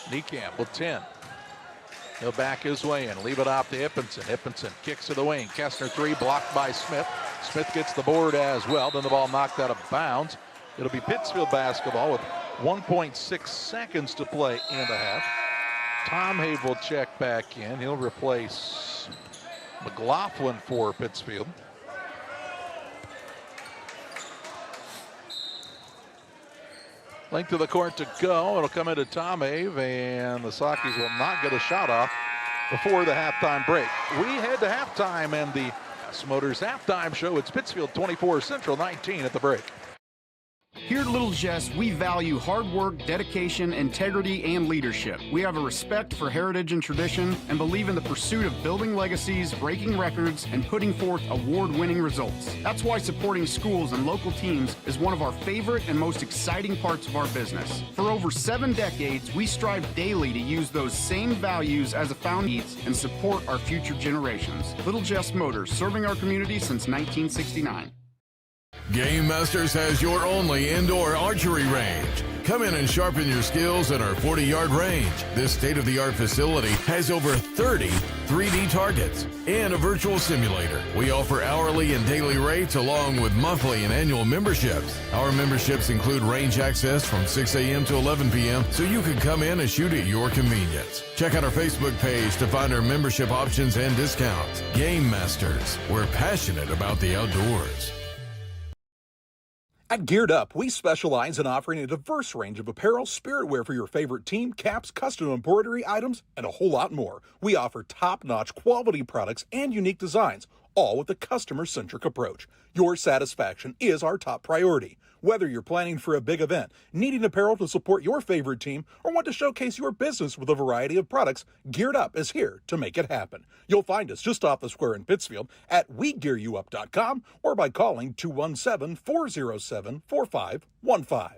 Niekamp with 10. He'll back his way in. Leave it off to Ippenson. Ippenson kicks to the wing. Kessner 3 blocked by Smith. Smith gets the board as well. Then the ball knocked out of bounds. It'll be Pittsfield basketball with 1.6 seconds to play in the half. Tom Have will check back in. He'll replace McLaughlin for Pittsfield. Length of the court to go. It'll come into Tomave, and the Sakis will not get a shot off before the halftime break. We head to halftime and the Motors halftime show. It's Pittsfield 24, Central 19 at the break. Here at Little Jess, we value hard work, dedication, integrity, and leadership. We have a respect for heritage and tradition and believe in the pursuit of building legacies, breaking records, and putting forth award-winning results. That's why supporting schools and local teams is one of our favorite and most exciting parts of our business. For over 7 decades, we strive daily to use those same values as a foundation and support our future generations. Little Jess Motors, serving our community since 1969. Game Masters has your only indoor archery range. Come in and sharpen your skills at our 40-yard range. This state-of-the-art facility has over 30 3D targets and a virtual simulator. We offer hourly and daily rates along with monthly and annual memberships. Our memberships include range access from 6 a.m. to 11 p.m. so you can come in and shoot at your convenience. Check out our Facebook page to find our membership options and discounts. Game Masters, we're passionate about the outdoors. At Geared Up, we specialize in offering a diverse range of apparel, spirit wear for your favorite team, caps, custom embroidery items, and a whole lot more. We offer top-notch quality products and unique designs, all with a customer-centric approach. Your satisfaction is our top priority. Whether you're planning for a big event, needing apparel to support your favorite team, or want to showcase your business with a variety of products, Geared Up is here to make it happen. You'll find us just off the square in Pittsfield at WeGearYouUp.com or by calling 217-407-4515.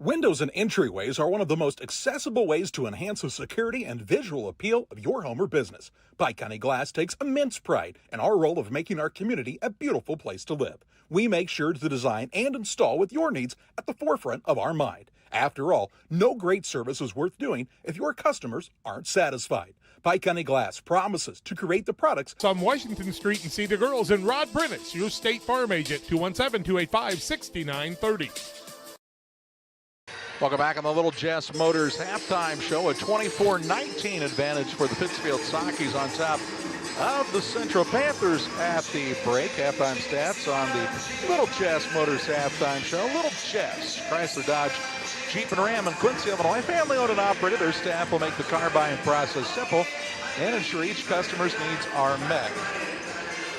Windows and entryways are one of the most accessible ways to enhance the security and visual appeal of your home or business. Pike County Glass takes immense pride in our role of making our community a beautiful place to live. We make sure to design and install with your needs at the forefront of our mind. After all, no great service is worth doing if your customers aren't satisfied. Pike County Glass promises to create the products on Washington Street and see the girls, and Rod Prentice, your State Farm agent, 217-285-6930. Welcome back on the Little Jess Motors halftime show. A 24-19 advantage for the Pittsfield Sakis on top of the Central Panthers at the break. Halftime stats on the Little Jess Motors halftime show. Little Jess, Chrysler, Dodge, Jeep and Ram in Quincy, Illinois. Family owned and operated. Their staff will make the car buying process simple and ensure each customer's needs are met.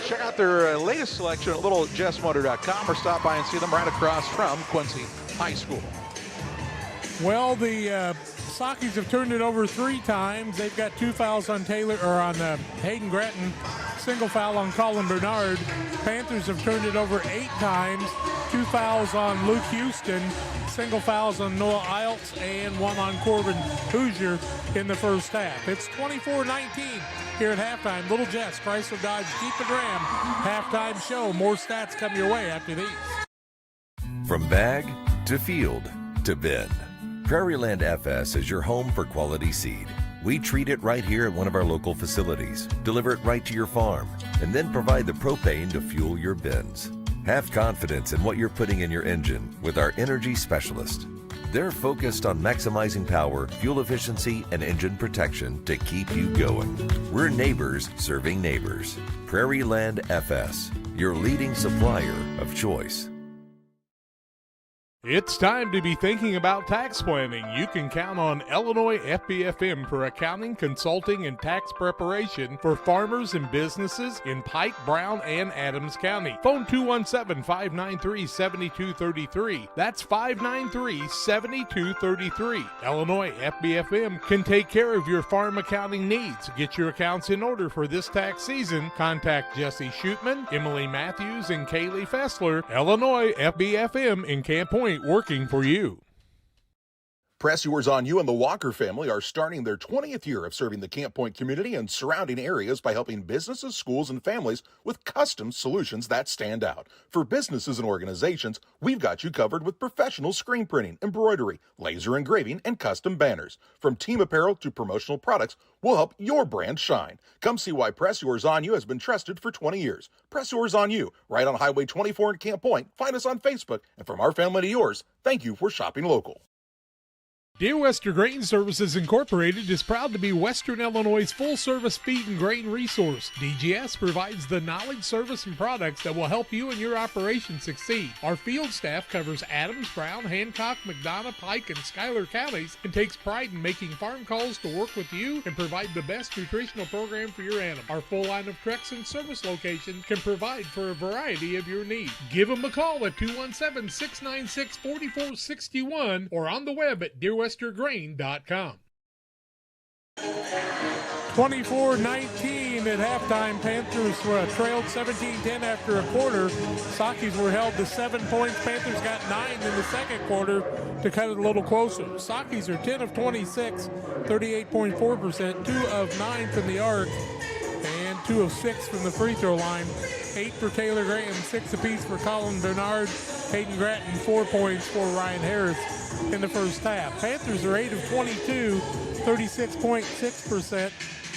Check out their latest selection at littlejessmotor.com or stop by and see them right across from Quincy High School. Well, the Sakis have turned it over 3 times. They've got 2 fouls on Hayden Gratton, single foul on Colin Bernard. Panthers have turned it over 8 times, 2 fouls on Luke Houston, single fouls on Noah Iltz, and 1 on Corbin Hoosier in the first half. It's 24-19 here at halftime. Little Jess, Chrysler, Dodge, Jeep and Ram halftime show. More stats come your way after these. From bag to field to bin, Prairieland FS is your home for quality seed. We treat it right here at one of our local facilities, deliver it right to your farm, and then provide the propane to fuel your bins. Have confidence in what you're putting in your engine with our energy specialist. They're focused on maximizing power, fuel efficiency, and engine protection to keep you going. We're neighbors serving neighbors. Prairieland FS, your leading supplier of choice. It's time to be thinking about tax planning. You can count on Illinois FBFM for accounting, consulting, and tax preparation for farmers and businesses in Pike, Brown, and Adams County. Phone 217-593-7233. That's 593-7233. Illinois FBFM can take care of your farm accounting needs. Get your accounts in order for this tax season. Contact Jesse Shootman, Emily Matthews, and Kaylee Fessler. Illinois FBFM in Camp Point, working for you. Press Yours on You and the Walker family are starting their 20th year of serving the Camp Point community and surrounding areas by helping businesses, schools, and families with custom solutions that stand out. For businesses and organizations, we've got you covered with professional screen printing, embroidery, laser engraving, and custom banners. From team apparel to promotional products, we'll help your brand shine. Come see why Press Yours on You has been trusted for 20 years. Press Yours on You, right on Highway 24 in Camp Point. Find us on Facebook. And from our family to yours, thank you for shopping local. Dear Western Grain Services Incorporated is proud to be Western Illinois' full-service feed and grain resource. DGS provides the knowledge, service, and products that will help you and your operation succeed. Our field staff covers Adams, Brown, Hancock, McDonough, Pike, and Schuyler counties and takes pride in making farm calls to work with you and provide the best nutritional program for your animal. Our full line of trucks and service locations can provide for a variety of your needs. Give them a call at 217-696-4461 or on the web at dearwestergrain.com. 24-19 at halftime. Panthers trailed 17-10 after a quarter. Sockies were held to 7 points. Panthers got 9 in the second quarter to cut it a little closer. Sockies are 10 of 26, 38.4%, 2 of 9 from the arc, and 2 of 6 from the free throw line. 8 for Taylor Graham, 6 apiece for Colin Bernard, Hayden Gratton, 4 points for Ryan Harris in the first half. Panthers are 8 of 22, 36.6%,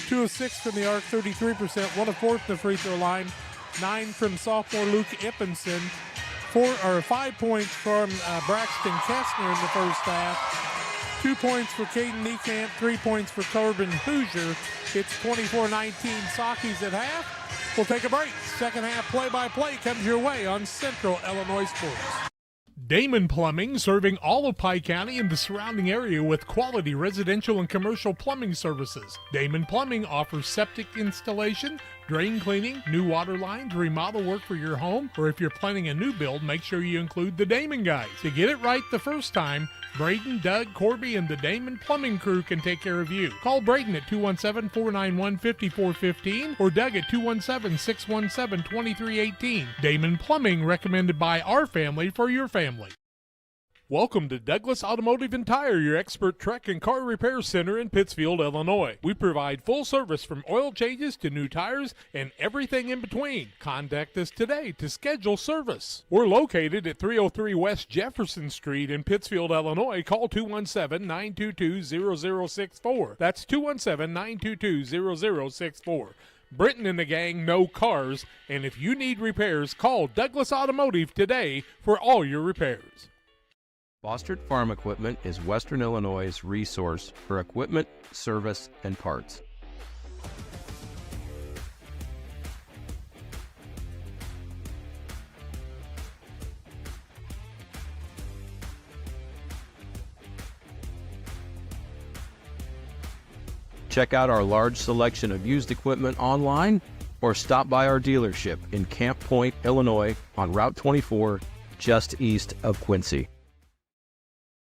2 of 6 from the arc, 33%, 1 of 4 from the free throw line, 9 from sophomore Luke Ippenson, 5 points from Braxton Kessner in the first half, 2 points for Caden Niekamp, 3 points for Corbin Hoosier. It's 24-19 Sockies at half. We'll take a break. Second half play-by-play comes your way on Central Illinois Sports. Damon Plumbing, serving all of Pike County and the surrounding area with quality residential and commercial plumbing services. Damon Plumbing offers septic installation, drain cleaning, new water lines, remodel work for your home, or if you're planning a new build, make sure you include the Damon guys. To get it right the first time, Braden, Doug, Corby, and the Damon Plumbing crew can take care of you. Call Braden at 217-491-5415 or Doug at 217-617-2318. Damon Plumbing, recommended by our family for your family. Welcome to Douglas Automotive and Tire, your expert truck and car repair center in Pittsfield, Illinois. We provide full service from oil changes to new tires and everything in between. Contact us today to schedule service. We're located at 303 West Jefferson Street in Pittsfield, Illinois. Call 217-922-0064. That's 217-922-0064. Britton and the gang know cars, and if you need repairs, call Douglas Automotive today for all your repairs. Bostard Farm Equipment is Western Illinois' resource for equipment, service, and parts. Check out our large selection of used equipment online or stop by our dealership in Camp Point, Illinois on Route 24, just east of Quincy.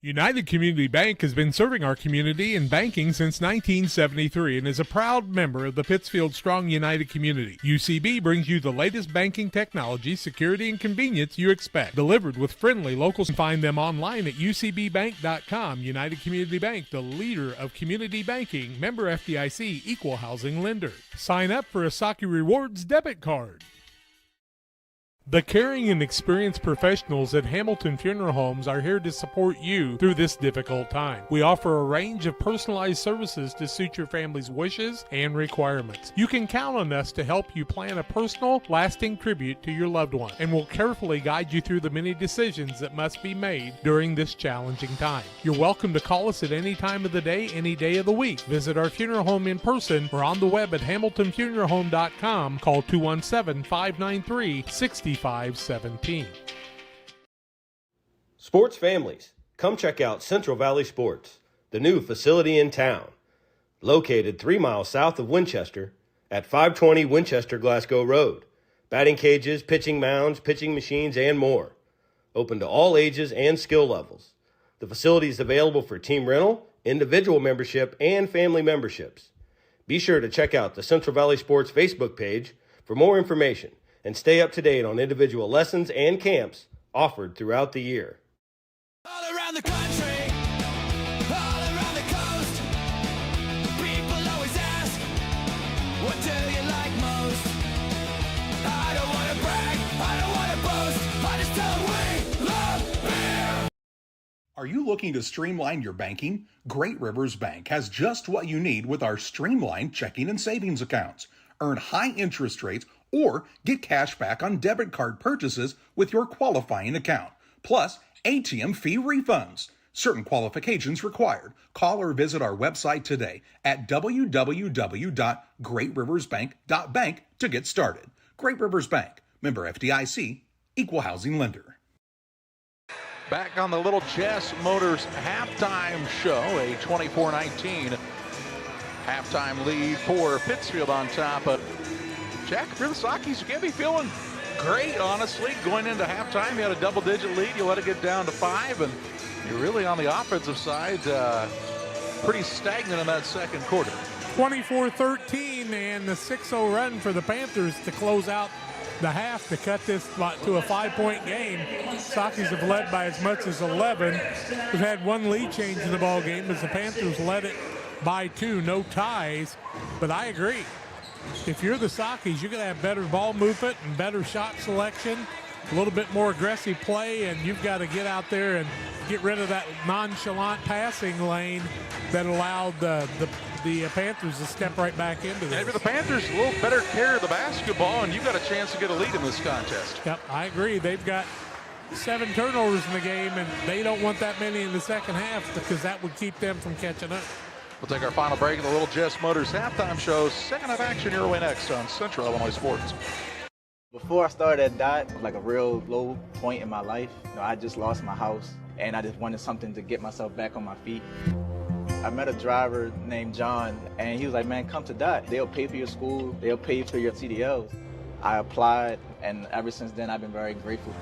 United Community Bank has been serving our community in banking since 1973 and is a proud member of the Pittsfield Strong United community. UCB brings you the latest banking technology, security, and convenience you expect, delivered with friendly locals. Find them online at ucbbank.com. United Community Bank, the leader of community banking, member FDIC, equal housing lender. Sign up for a Saki Rewards debit card. The caring and experienced professionals at Hamilton Funeral Homes are here to support you through this difficult time. We offer a range of personalized services to suit your family's wishes and requirements. You can count on us to help you plan a personal, lasting tribute to your loved one, and we'll carefully guide you through the many decisions that must be made during this challenging time. You're welcome to call us at any time of the day, any day of the week. Visit our funeral home in person or on the web at hamiltonfuneralhome.com. Call 217-593-6517. Sports families, come check out Central Valley Sports, the new facility in town. Located 3 miles south of Winchester at 520 Winchester Glasgow Road. Batting cages, pitching mounds, pitching machines, and more. Open to all ages and skill levels. The facility is available for team rental, individual membership, and family memberships. Be sure to check out the Central Valley Sports Facebook page for more information and stay up to date on individual lessons and camps offered throughout the year. All around the country, all around the coast, people always ask, what do you like most? I don't want to brag, I don't want to boast, I just tell them we love beer. Are you looking to streamline your banking? Great Rivers Bank has just what you need with our streamlined checking and savings accounts. Earn high interest rates or get cash back on debit card purchases with your qualifying account, plus ATM fee refunds. Certain qualifications required. Call or visit our website today at www.greatriversbank.bank to get started. Great Rivers Bank, member FDIC, equal housing lender. Back on the Little Jess Motors halftime show, a 24-19 halftime lead for Pittsfield on top of Jack. If you're the Sockies, you can't be feeling great, honestly. Going into halftime, you had a double-digit lead. You let it get down to 5, and you're really on the offensive side pretty stagnant in that second quarter. 24-13 and the 6-0 run for the Panthers to close out the half to cut this to a 5-point game. Sockies have led by as much as 11. We've had one lead change in the ball game as the Panthers led it by 2, no ties. But I agree. If you're the Sockies, you're going to have better ball movement and better shot selection, a little bit more aggressive play, and you've got to get out there and get rid of that nonchalant passing lane that allowed the Panthers to step right back into this. Maybe the Panthers a little better care of the basketball, and you've got a chance to get a lead in this contest. Yep, I agree. They've got 7 turnovers in the game, and they don't want that many in the second half because that would keep them from catching up. We'll take our final break of the Little Jess Motors halftime show. Second half action your way next on Central Illinois Sports. Before I started at Dot, like a real low point in my life, I just lost my house, and I just wanted something to get myself back on my feet. I met a driver named John, and he was like, man, come to Dot. They'll pay for your school. They'll pay for your CDLs. I applied, and ever since then, I've been very grateful.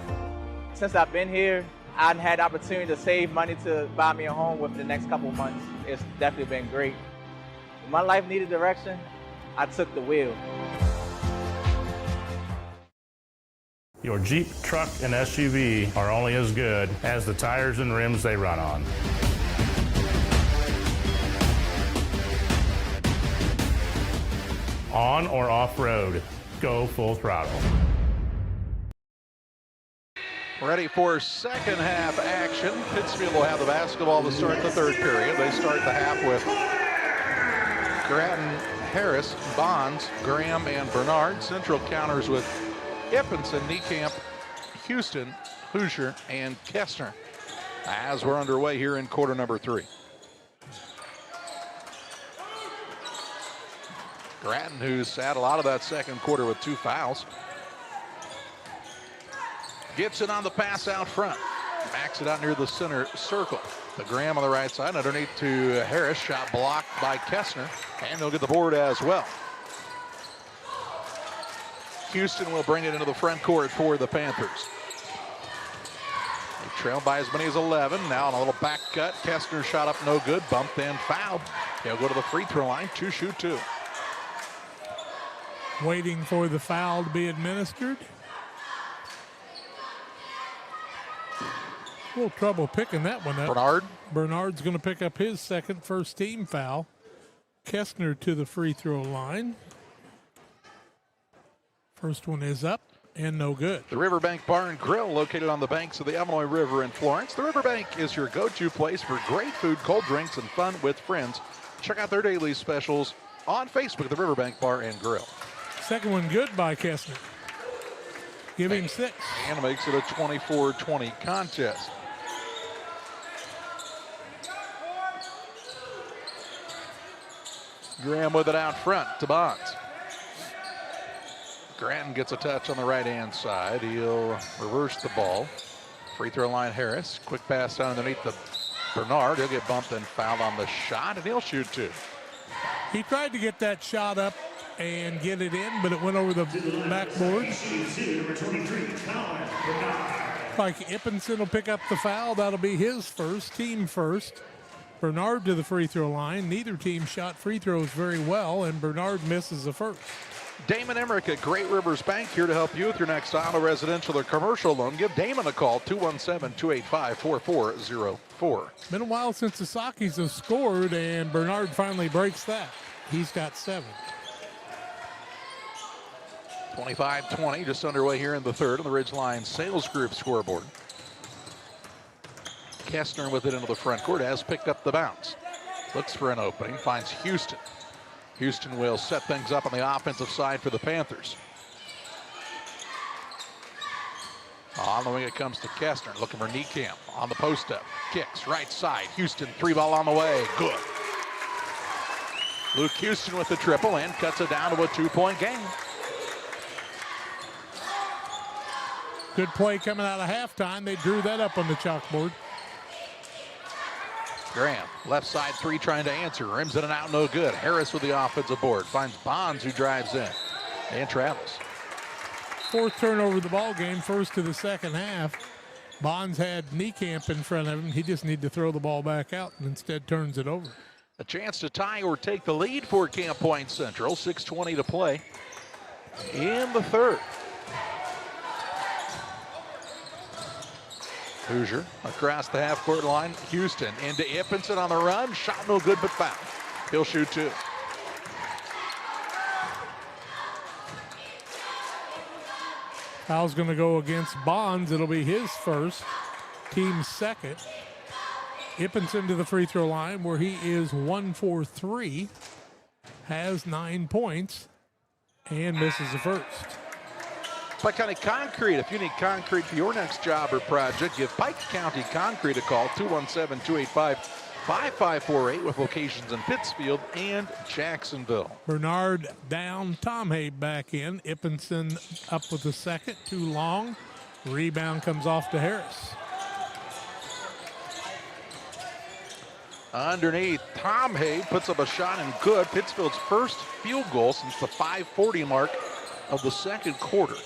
Since I've been here, I've had the opportunity to save money to buy me a home within the next couple months. It's definitely been great. When my life needed direction, I took the wheel. Your Jeep, truck, and SUV are only as good as the tires and rims they run on. On or off-road, go full throttle. Ready for second half action. Pittsfield will have the basketball to start the third period. They start the half with Grattan, Harris, Bonds, Graham, and Bernard. Central counters with Ippenson, Niekamp, Houston, Hoosier, and Kestner as we're underway here in quarter number 3. Grattan, who's sat a lot of that second quarter with 2 fouls. Gets it on the pass out front. Backs it out near the center circle. The Graham on the right side, underneath to Harris. Shot blocked by Kestner, and they'll get the board as well. Houston will bring it into the front court for the Panthers. They trail by as many as 11. Now on a little back cut. Kestner shot up no good. Bumped and fouled. He'll go to the free throw line to shoot 2. Waiting for the foul to be administered. A little trouble picking that one up. Bernard's going to pick up his second first team foul. Kestner to the free throw line. First one is up and no good. The Riverbank Bar and Grill, located on the banks of the Illinois River in Florence. The Riverbank is your go-to place for great food, cold drinks, and fun with friends. Check out their daily specials on Facebook, the Riverbank Bar and Grill. Second one good by Kestner. Give him 6. And makes it a 24-20 contest. Graham with it out front to Bonds. Grattan gets a touch on the right-hand side. He'll reverse the ball. Free throw line Harris. Quick pass down underneath the Bernard. He'll get bumped and fouled on the shot, and he'll shoot 2. He tried to get that shot up and get it in, but it went over the backboard. Like Ippenson will pick up the foul. That'll be his first, team first. Bernard to the free throw line. Neither team shot free throws very well, and Bernard misses the first. Damon Emmerich at Great Rivers Bank here to help you with your next auto, residential, or commercial loan. Give Damon a call, 217-285-4404. Been a while since the Sockies have scored, and Bernard finally breaks that. He's got 7. 25-20, just underway here in the third on the Ridgeline Sales Group scoreboard. Kestner with it into the front court, has picked up the bounce. Looks for an opening, finds Houston. Houston will set things up on the offensive side for the Panthers. On the wing it comes to Kestner, looking for Niekamp on the post up. Kicks right side. Houston, 3-ball on the way. Good. Luke Houston with the triple and cuts it down to a 2-point game. Good play coming out of halftime. They drew that up on the chalkboard. Graham, left side three trying to answer. Rims in and out, no good. Harris with the offensive board. Finds Bonds who drives in and travels. Fourth turnover of the ball game, first to the second half. Bonds had Niekamp in front of him. He just needed to throw the ball back out and instead turns it over. A chance to tie or take the lead for Camp Point Central. 6:20 to play in the third. Hoosier across the half-court line. Houston into Ippenson on the run. Shot no good, but foul. He'll shoot two. Foul's going to go against Bonds. It'll be his first, team's second. Ippenson to the free throw line where he is 1 for 3, has 9 points, and misses the first. Pike County Concrete. If you need concrete for your next job or project, give Pike County Concrete a call, 217-285-5548, with locations in Pittsfield and Jacksonville. Bernard down, Tom Hay back in. Ippenson up with the second, too long. Rebound comes off to Harris. Underneath, Tom Hay puts up a shot and good. Pittsfield's first field goal since the 5:40 mark of the second quarter.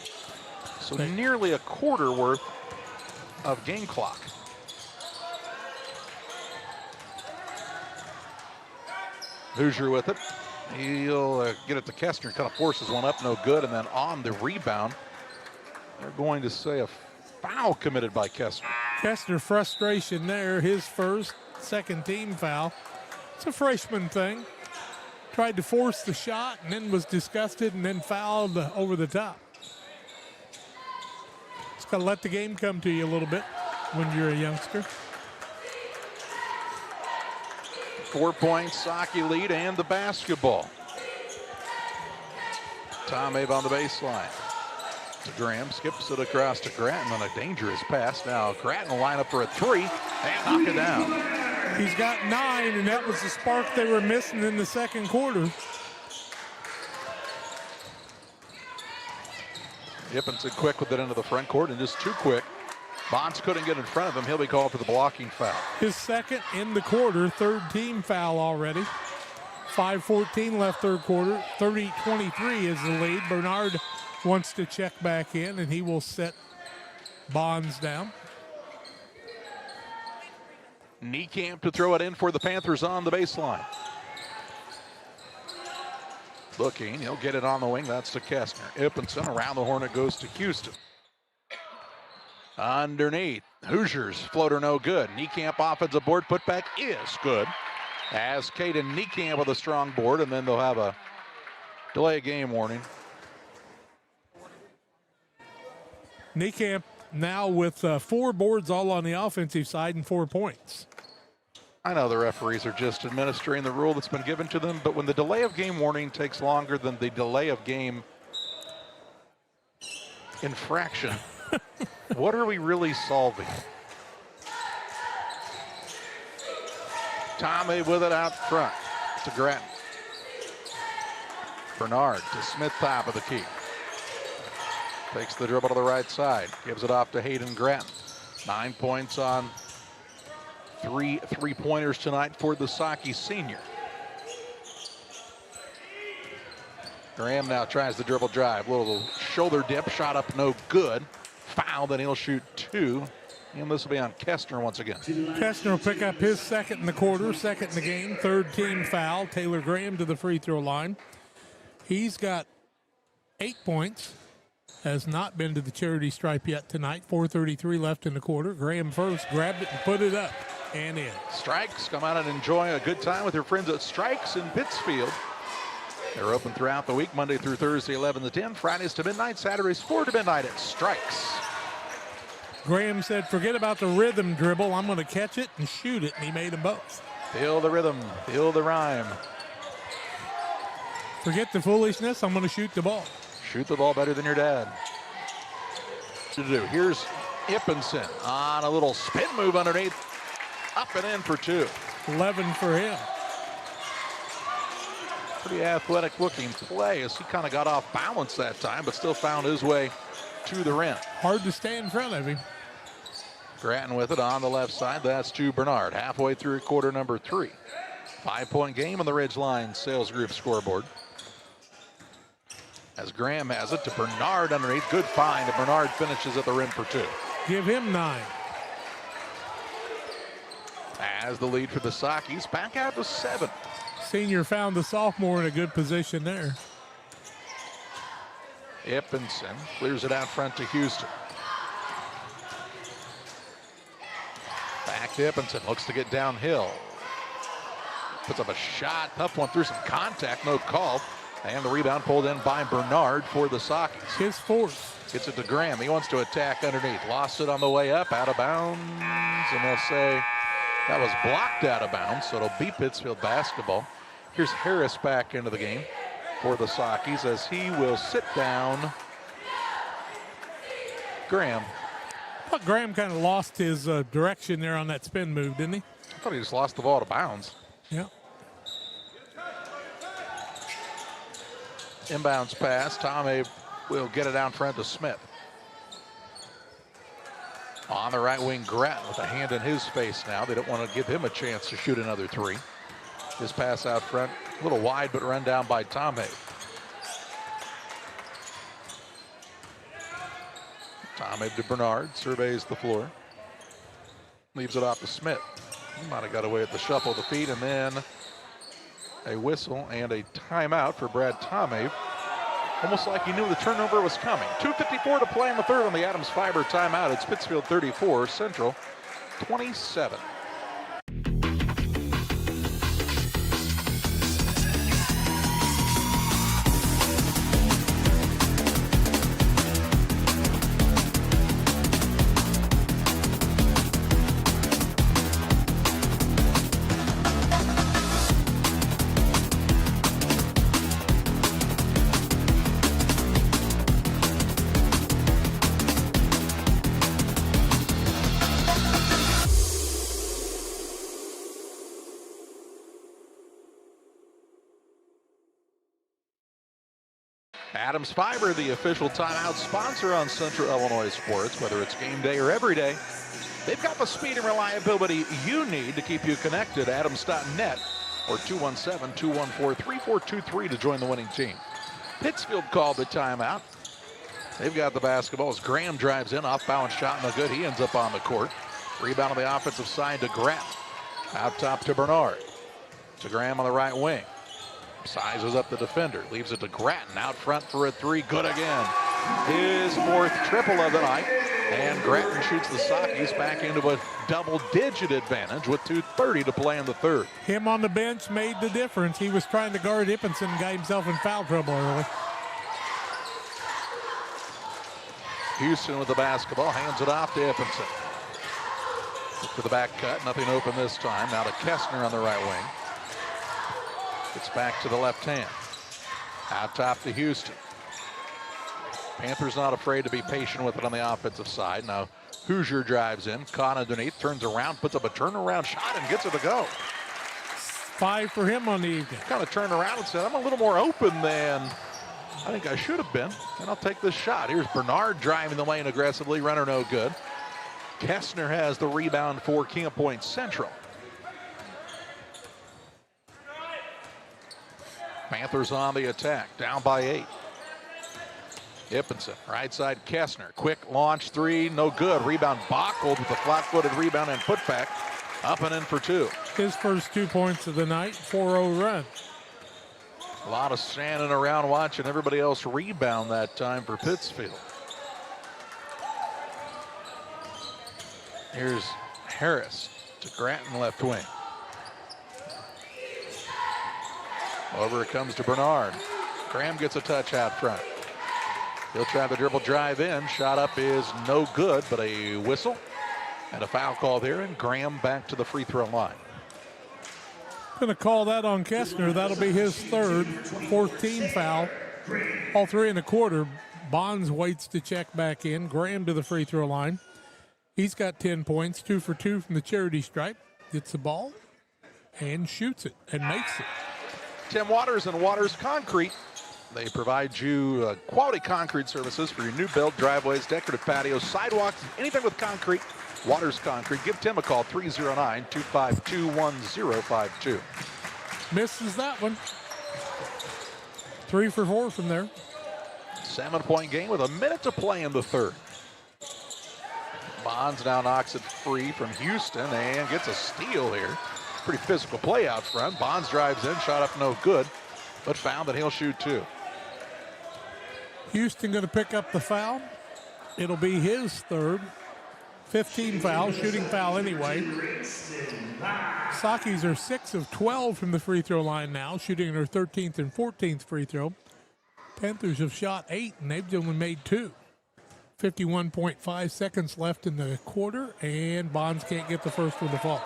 So nearly a quarter worth of game clock. Hoosier with it. He'll get it to Kestner, kind of forces one up, no good. And then on the rebound, they're going to say a foul committed by Kestner. Kestner frustration there, his first, second team foul. It's a freshman thing. Tried to force the shot and then was disgusted and then fouled over the top. Just got to let the game come to you a little bit when you're a youngster. 4-point Saki lead and the basketball. Tom Abe on the baseline. To Graham, skips it across to Grattan on a dangerous pass. Now Grattan will line up for a three and knock it down. He's got 9, and that was the spark they were missing in the second quarter. Ippenson quick with it into the front court and just too quick. Bonds couldn't get in front of him. He'll be called for the blocking foul. His second in the quarter, third team foul already. 5:14 left third quarter. 30-23 is the lead. Bernard wants to check back in, and he will set Bonds down. Niekamp to throw it in for the Panthers on the baseline. Looking, he'll get it on the wing. That's to Kestner. Ippenson around the horn. It goes to Houston. Underneath, Hoosiers floater no good. Niekamp offensive board putback is good. As Caden Niekamp with a strong board, and then they'll have a delay of game warning. Niekamp now with 4 boards all on the offensive side and 4 points. I know the referees are just administering the rule that's been given to them, but when the delay of game warning takes longer than the delay of game infraction, what are we really solving? Tommy with it out front to Grattan. Bernard to Smith, top of the key. Takes the dribble to the right side. Gives it off to Hayden Grattan. 9 points on 3 three-pointers tonight for the Saki senior. Graham now tries the dribble drive. Little shoulder dip, shot up no good. Foul, then he'll shoot 2. And this will be on Kestner once again. Kestner will pick up his second in the quarter, second in the game, third team foul. Taylor Graham to the free throw line. He's got 8 points. Has not been to the charity stripe yet tonight. 4:33 left in the quarter. Graham first, grabbed it and put it up and in. Strikes, come out and enjoy a good time with your friends at Strikes in Pittsfield. They're open throughout the week, Monday through Thursday, 11 to 10, Fridays to midnight, Saturdays 4 to midnight at Strikes. Graham said, forget about the rhythm dribble. I'm going to catch it and shoot it, and he made them both. Feel the rhythm, feel the rhyme. Forget the foolishness. I'm going to shoot the ball. Shoot the ball better than your dad. To do. Here's Ippenson on a little spin move underneath. Up and in for 2. 11 for him. Pretty athletic looking play as he kind of got off balance that time, but still found his way to the rim. Hard to stay in front of him. Grattan with it on the left side. That's to Bernard. Halfway through quarter number 3. 5-point game on the Ridgeline Sales Group scoreboard. As Graham has it to Bernard underneath. Good find, and Bernard finishes at the rim for 2. Give him 9. As the lead for the Sockies back out to 7. Senior found the sophomore in a good position there. Ippenson clears it out front to Houston. Back to Ippenson, looks to get downhill. Puts up a shot, tough one through some contact, no call. And the rebound pulled in by Bernard for the Sockies. His fourth. Gets it to Graham, he wants to attack underneath. Lost it on the way up, out of bounds, and they'll say that was blocked out of bounds, so it'll be Pittsfield basketball. Here's Harris back into the game for the Sockies as he will sit down Graham. I thought Graham kind of lost his direction there on that spin move, didn't he? I thought he just lost the ball to bounds. Yeah. Inbounds pass. Tommy will get it out front to Smith. On the right wing, Grattan with a hand in his face now. They don't want to give him a chance to shoot another 3. His pass out front, a little wide, but run down by Tommy. Tommy to Bernard, surveys the floor. Leaves it off to Smith. He might have got away at the shuffle of the feet, and then a whistle and a timeout for Brad Tomey. Almost like he knew the turnover was coming. 2:54 to play in the third on the Adams Fiber timeout. It's Pittsfield 34, Central 27. Adams Fiber, the official timeout sponsor on Central Illinois sports, whether it's game day or every day. They've got the speed and reliability you need to keep you connected. Adams.net or 217-214-3423 to join the winning team. Pittsfield called the timeout. They've got the basketball as Graham drives in, off balance shot, no good. He ends up on the court. Rebound on the offensive side to Grattan. Out top to Bernard. To Graham on the right wing. Sizes up the defender, leaves it to Grattan out front for a 3, good again. His 4th triple of the night, and Grattan shoots the Sockies back into a double-digit advantage with 2:30 to play in the third. Him on the bench made the difference. He was trying to guard Ippenson and got himself in foul trouble early. Houston with the basketball, hands it off to Ippenson. To the back cut, nothing open this time. Now to Kessner on the right wing. It's back to the left hand. Out top to Houston. Panthers not afraid to be patient with it on the offensive side. Now Hoosier drives in, caught underneath, turns around, puts up a turnaround shot and gets it to go. 5 for him on the evening. Kind of turned around and said, I'm a little more open than I think I should have been, and I'll take this shot. Here's Bernard driving the lane aggressively, runner no good. Kessner has the rebound for Camp Point Central. Panthers on the attack, down by 8. Ippenson, right side Kessner, quick launch 3, no good. Rebound Bockled with a flat-footed rebound and putback, up and in for 2. His first 2 points of the night, 4-0 run. A lot of standing around watching everybody else rebound that time for Pittsfield. Here's Harris to Grattan left wing. Over it comes to Bernard. Graham gets a touch out front. He'll try the dribble drive in. Shot up is no good, but a whistle and a foul call there, and Graham back to the free throw line. Going to call that on Kessner. That'll be his 3rd, 4th team foul. All 3 in the quarter. Bonds waits to check back in. Graham to the free throw line. He's got 10 points, 2 for 2 from the charity stripe. Gets the ball and shoots it and makes it. Tim Waters and Waters Concrete. They provide you quality concrete services for your new build, driveways, decorative patios, sidewalks, anything with concrete. Waters Concrete. Give Tim a call, 309-252-1052. Misses that one. 3 for 4 from there. 7-point game with a minute to play in the third. Bonds now knocks it free from Houston and gets a steal here. Pretty physical play out front. Bonds drives in, shot up no good, but found that he'll shoot 2. Houston going to pick up the foul. It'll be his third. 15 foul, shooting foul anyway. Sakis are 6 of 12 from the free throw line now, shooting their 13th and 14th free throw. Panthers have shot 8, and they've only made 2. 51.5 seconds left in the quarter, and Bonds can't get the first one to fall.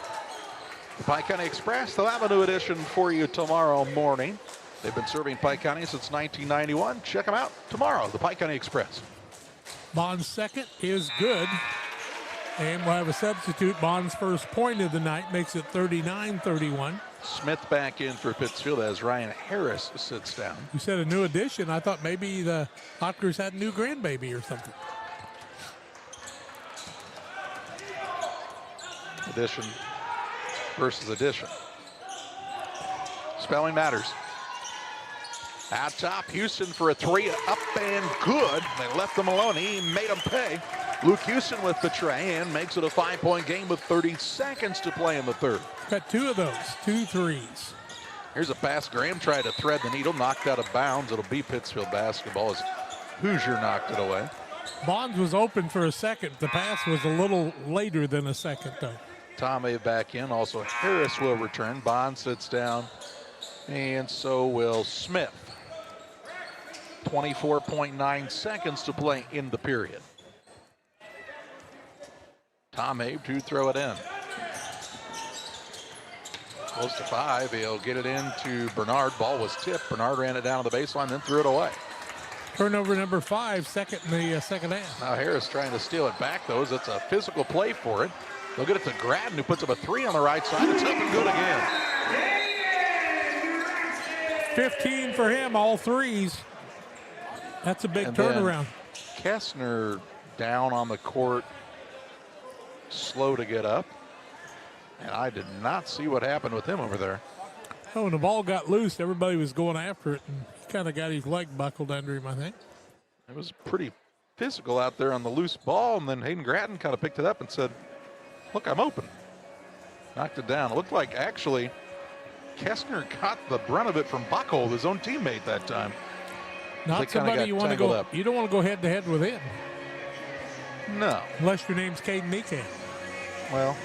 The Pike County Express, they'll have a new edition for you tomorrow morning. They've been serving Pike County since 1991. Check them out tomorrow, the Pike County Express. Bonds' second is good. And we'll have a substitute. Bond's first point of the night makes it 39-31. Smith back in for Pittsfield as Ryan Harris sits down. You said a new addition. I thought maybe the Hawkers had a new grandbaby or something. Addition versus addition. Spelling matters. Out top, Houston for a 3, up and good. They left him alone. He made him pay. Luke Houston with the tray and makes it a 5-point game with 30 seconds to play in the third. Got 2 of those, 2 threes. Here's a pass. Graham tried to thread the needle, knocked out of bounds. It'll be Pittsfield basketball as Hoosier knocked it away. Bonds was open for a second. The pass was a little later than a second, though. Tomei back in. Also, Harris will return. Bond sits down, and so will Smith. 24.9 seconds to play in the period. Tomei to throw it in. Close to 5. He'll get it into Bernard. Ball was tipped. Bernard ran it down to the baseline, then threw it away. Turnover number 5, second in the second half. Now Harris trying to steal it back, though, as it's a physical play for it. They'll get it to Gratton, who puts up a 3 on the right side. It's up and good again. 15 for him, all threes. That's a big turnaround. Kessner down on the court, slow to get up. And I did not see what happened with him over there. Oh, when the ball got loose, everybody was going after it, and he kind of got his leg buckled under him, I think. It was pretty physical out there on the loose ball, and then Hayden Gratton kind of picked it up and said, look, I'm open. Knocked it down. It looked like actually Kessner got the brunt of it from Buckhold, his own teammate that time. Not somebody you want to go up. You don't want to go head-to-head with him. No. Unless your name's Caden Nikan. Well,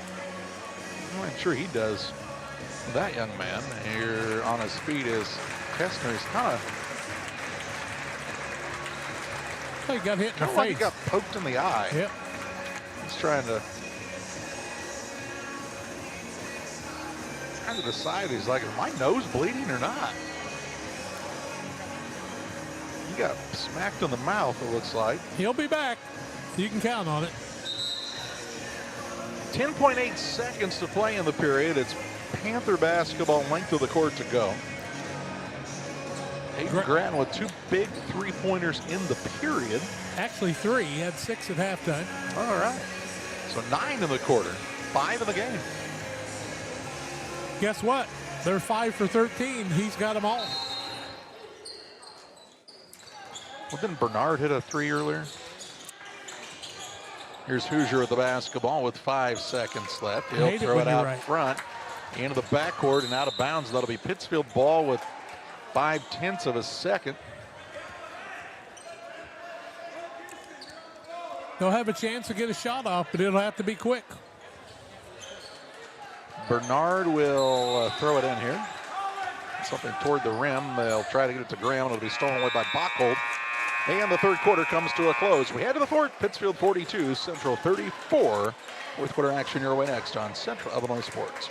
I'm sure he does. That young man here on his feet is Kessner's kind of. He got hit in the face. Like he got poked in the eye. Yep. He's trying to decide. He's like, is my nose bleeding or not? He got smacked in the mouth, it looks like. He'll be back. You can count on it. 10.8 seconds to play in the period. It's Panther basketball, length of the court to go. Hayden Gratton with 2 big three-pointers in the period. Actually 3. He had 6 at halftime. All right. So 9 in the quarter, 5 in the game. Guess what? They're 5 for 13. He's got them all. Well, didn't Bernard hit a 3 earlier? Here's Hoosier with the basketball with 5 seconds left. He'll throw it out front into the backcourt and out of bounds. That'll be Pittsfield ball with 0.5 of a second. They'll have a chance to get a shot off, but it'll have to be quick. Bernard will throw it in here. Something toward the rim. They'll try to get it to Graham. It'll be stolen away by Buckhold. And the third quarter comes to a close. We head to the fourth. Pittsfield 42, Central 34. Fourth quarter action your way next on Central Illinois Sports.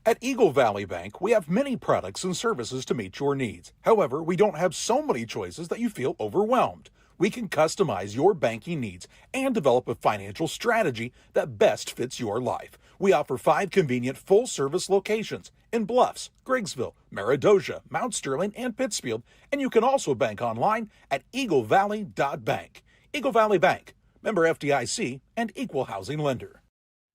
At Eagle Valley Bank, we have many products and services to meet your needs. However, we don't have so many choices that you feel overwhelmed. We can customize your banking needs and develop a financial strategy that best fits your life. We offer 5 convenient full-service locations in Bluffs, Griggsville, Meredosia, Mount Sterling, and Pittsfield, and you can also bank online at eaglevalley.bank. Eagle Valley Bank, member FDIC, and equal housing lender.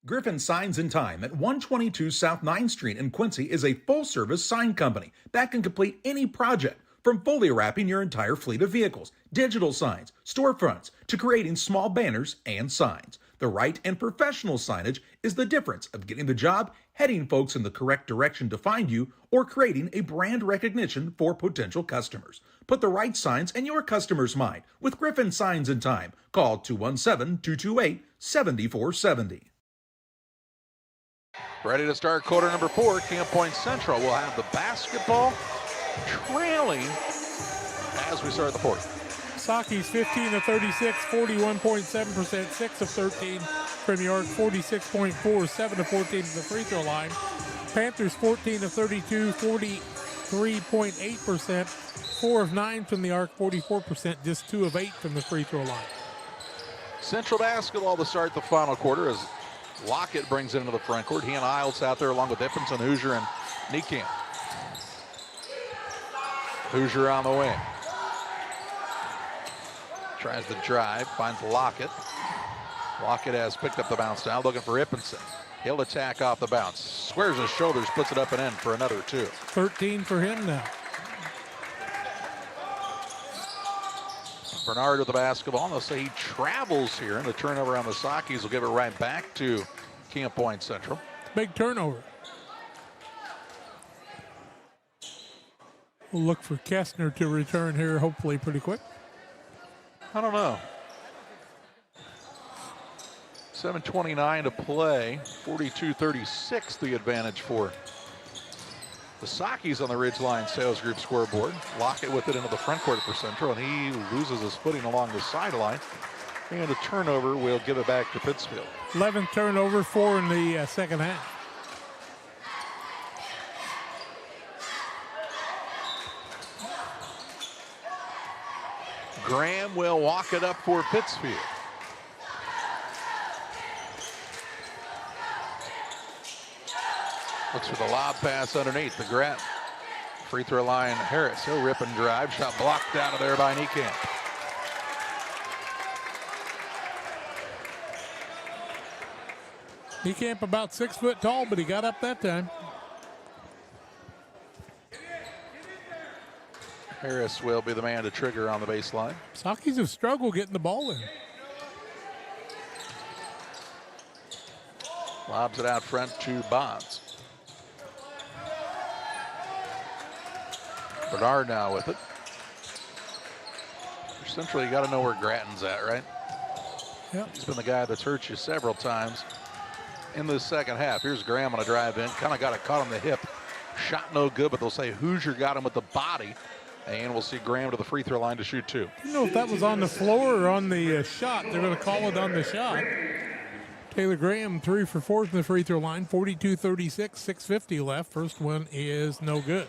Griffin Signs and Time at 122 South 9th Street in Quincy is a full-service sign company that can complete any project, from fully wrapping your entire fleet of vehicles, digital signs, storefronts, to creating small banners and signs. The right and professional signage is the difference of getting the job, heading folks in the correct direction to find you, or creating a brand recognition for potential customers. Put the right signs in your customer's mind with Griffin Signs and Time. Call 217-228-7470. Ready to start quarter number 4. Camp Point Central will have the basketball, trailing as we start the 4th. Saki's 15 of 36, 41.7%, 6 of 13 from New York, 46.4, 7 of 14 from the free throw line. Panthers 14 of 32, 43.8%, 4 of 9 from the arc, 44%, just 2 of 8 from the free throw line. Central basketball to start the final quarter as Lockett brings it into the front court. He and Isles out there along with Ippenson, Hoosier, and Niekamp. Hoosier on the wing. Tries to drive, finds Lockett. Lockett has picked up the bounce now, looking for Ippenson. He'll attack off the bounce. Squares his shoulders, puts it up and in for another 2. 13 for him now. Bernard with the basketball. They'll say he travels here, and the turnover on the Sakis will give it right back to Camp Point Central. Big turnover. We'll look for Kestner to return here, hopefully pretty quick. I don't know. 7:29 to play. 42-36 the advantage for the Sakis on the Ridgeline Sales Group scoreboard. Lockett with it into the front court for Central, and he loses his footing along the sideline. And a turnover will give it back to Pittsfield. 11th turnover, 4 in the second half. Graham will walk it up for Pittsfield. Looks for the lob pass underneath. The Grat. Free throw line, Harris. He'll rip and drive. Shot blocked out of there by Niekamp. Niekamp about 6 foot tall, but he got up that time. Harris will be the man to trigger on the baseline. Sakis have struggled getting the ball in. Lobs it out front to Bonds. Bernard now with it. For Central, you got to know where Gratton's at, right? Yep. He's been the guy that's hurt you several times in the second half. Here's Graham on a drive in. Kind of got it caught on the hip. Shot no good, but they'll say Hoosier got him with the body. And we'll see Graham to the free throw line to shoot 2. I don't know if that was on the floor or on the shot. They're going to call it on the shot. Taylor Graham 3 for 4 from the free throw line. 42-36, 6:50 left. First one is no good.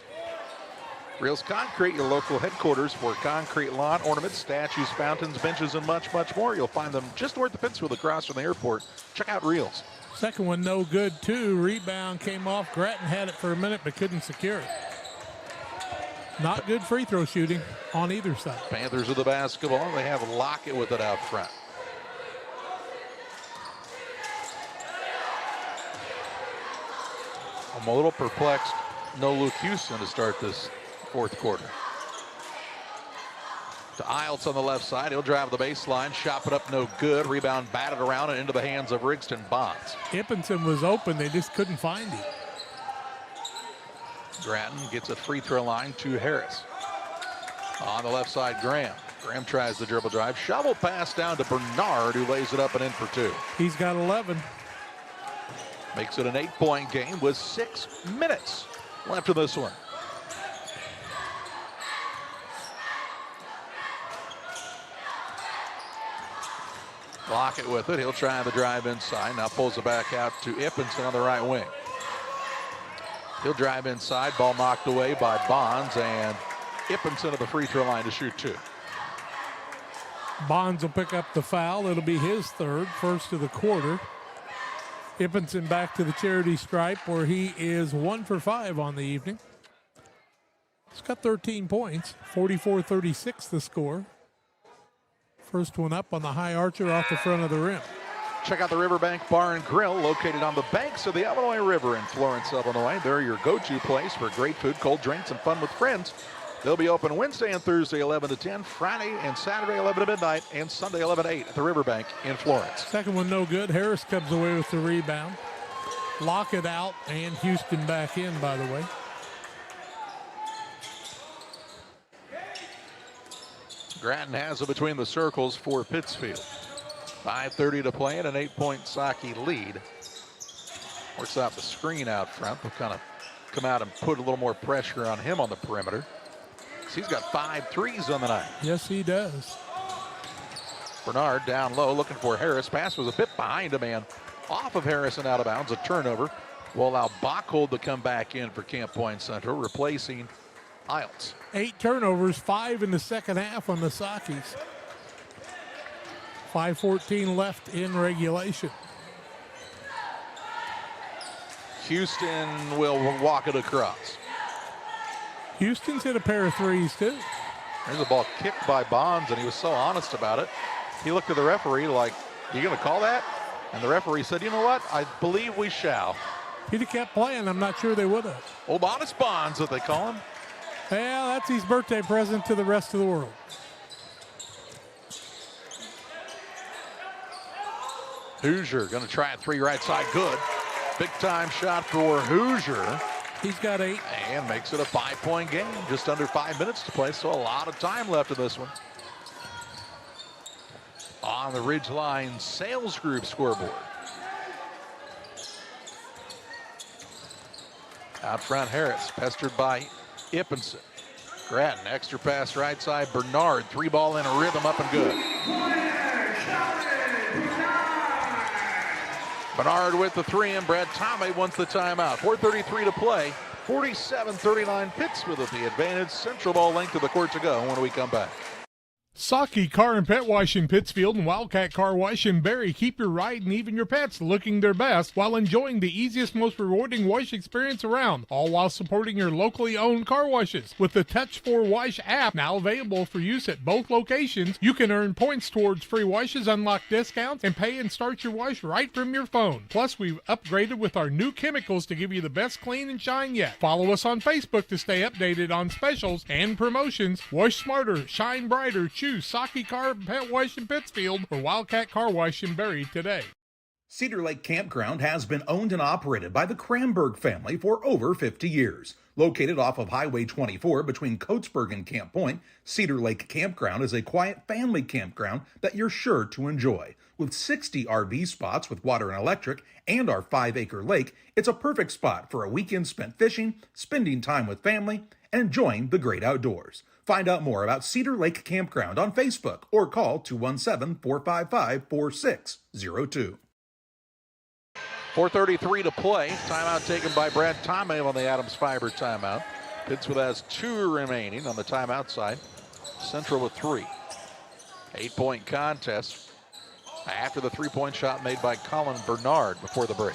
Reels Concrete, your local headquarters for concrete lawn ornaments, statues, fountains, benches, and much, much more. You'll find them just north of Pittsfield across from the airport. Check out Reels. Second one no good too. Rebound came off. Gratton had it for a minute but couldn't secure it. Not good free throw shooting on either side. Panthers with the basketball. They have Lockett with it out front. I'm a little perplexed. No Luke Houston to start this 4th quarter. To Iltz on the left side. He'll drive the baseline. Shot it up no good. Rebound batted around and into the hands of Rigston Bonds. Ippenson was open. They just couldn't find him. Gratton gets a free throw line to Harris. On the left side, Graham. Graham tries the dribble drive. Shovel pass down to Bernard, who lays it up and in for 2. He's got 11. Makes it an 8-point game with 6 minutes left in this one. Lockett with it. He'll try the drive inside. Now pulls it back out to Ippenson on the right wing. He'll drive inside. Ball knocked away by Bonds, and Ippenson at the free throw line to shoot 2. Bonds will pick up the foul. It'll be his third, first of the quarter. Ippenson back to the charity stripe where he is 1 for 5 on the evening. He's got 13 points, 44-36 the score. First one up on the high archer off the front of the rim. Check out the Riverbank Bar and Grill, located on the banks of the Illinois River in Florence, Illinois. They're your go-to place for great food, cold drinks, and fun with friends. They'll be open Wednesday and Thursday 11 to 10, Friday and Saturday 11 to midnight, and Sunday 11 to 8 at the Riverbank in Florence. Second one no good. Harris comes away with the rebound. Lockett out and Houston back in, by the way. Grattan has it between the circles for Pittsfield. 5:30 to play and an 8-point Saki lead. Works out the screen out front. They'll kind of come out and put a little more pressure on him on the perimeter. He's got 5 threes on the night. Yes, he does. Bernard down low looking for Harris. Pass was a bit behind him and off of Harris and out of bounds. A turnover will allow Bachhold to come back in for Camp Point Central, replacing Iltz. 8 turnovers, 5 in the second half on the Sakis. 5:14 left in regulation. Houston will walk it across. Houston's hit a pair of threes, too. There's a ball kicked by Bonds, and he was so honest about it. He looked at the referee like, you going to call that? And the referee said, you know what? I believe we shall. He'd have kept playing. I'm not sure they would have. Old Honest Bonds, what they call him. Yeah, that's his birthday present to the rest of the world. Hoosier going to try a 3 right side. Good. Big time shot for Hoosier. He's got 8. And makes it a 5-point game. Just under 5 minutes to play, so a lot of time left in this one. On the Ridgeline Sales Group scoreboard. Out front, Harris, pestered by Ippenson. Grattan, extra pass right side. Bernard, 3-ball in a rhythm, up and good. Bernard with the 3, and Brad Tomei wants the timeout. 4:33 to play. 47-39 Pittsfield with the advantage. Central ball length of the court to go when we come back. Saki Car and Pet Wash in Pittsfield and Wildcat Car Wash in Barrie keep your ride and even your pets looking their best while enjoying the easiest, most rewarding wash experience around, all while supporting your locally owned car washes. With the Touch4Wash app now available for use at both locations, you can earn points towards free washes, unlock discounts, and pay and start your wash right from your phone. Plus, we've upgraded with our new chemicals to give you the best clean and shine yet. Follow us on Facebook to stay updated on specials and promotions. Wash smarter, shine brighter. Choose Saki Car and Pet Wash in Pittsfield or Wildcat Car Wash in Barrie today. Cedar Lake Campground has been owned and operated by the Kramberg family for over 50 years. Located off of Highway 24 between Coatesburg and Camp Point, Cedar Lake Campground is a quiet family campground that you're sure to enjoy. With 60 RV spots with water and electric and our 5-acre lake, it's a perfect spot for a weekend spent fishing, spending time with family, and enjoying the great outdoors. Find out more about Cedar Lake Campground on Facebook or call 217-455-4602. 4:33 to play. Timeout taken by Brad Tomei on the Adams Fiber timeout. Pittsfield has 2 remaining on the timeout side. Central with 3. 8-point contest after the 3-point shot made by Colin Bernard before the break.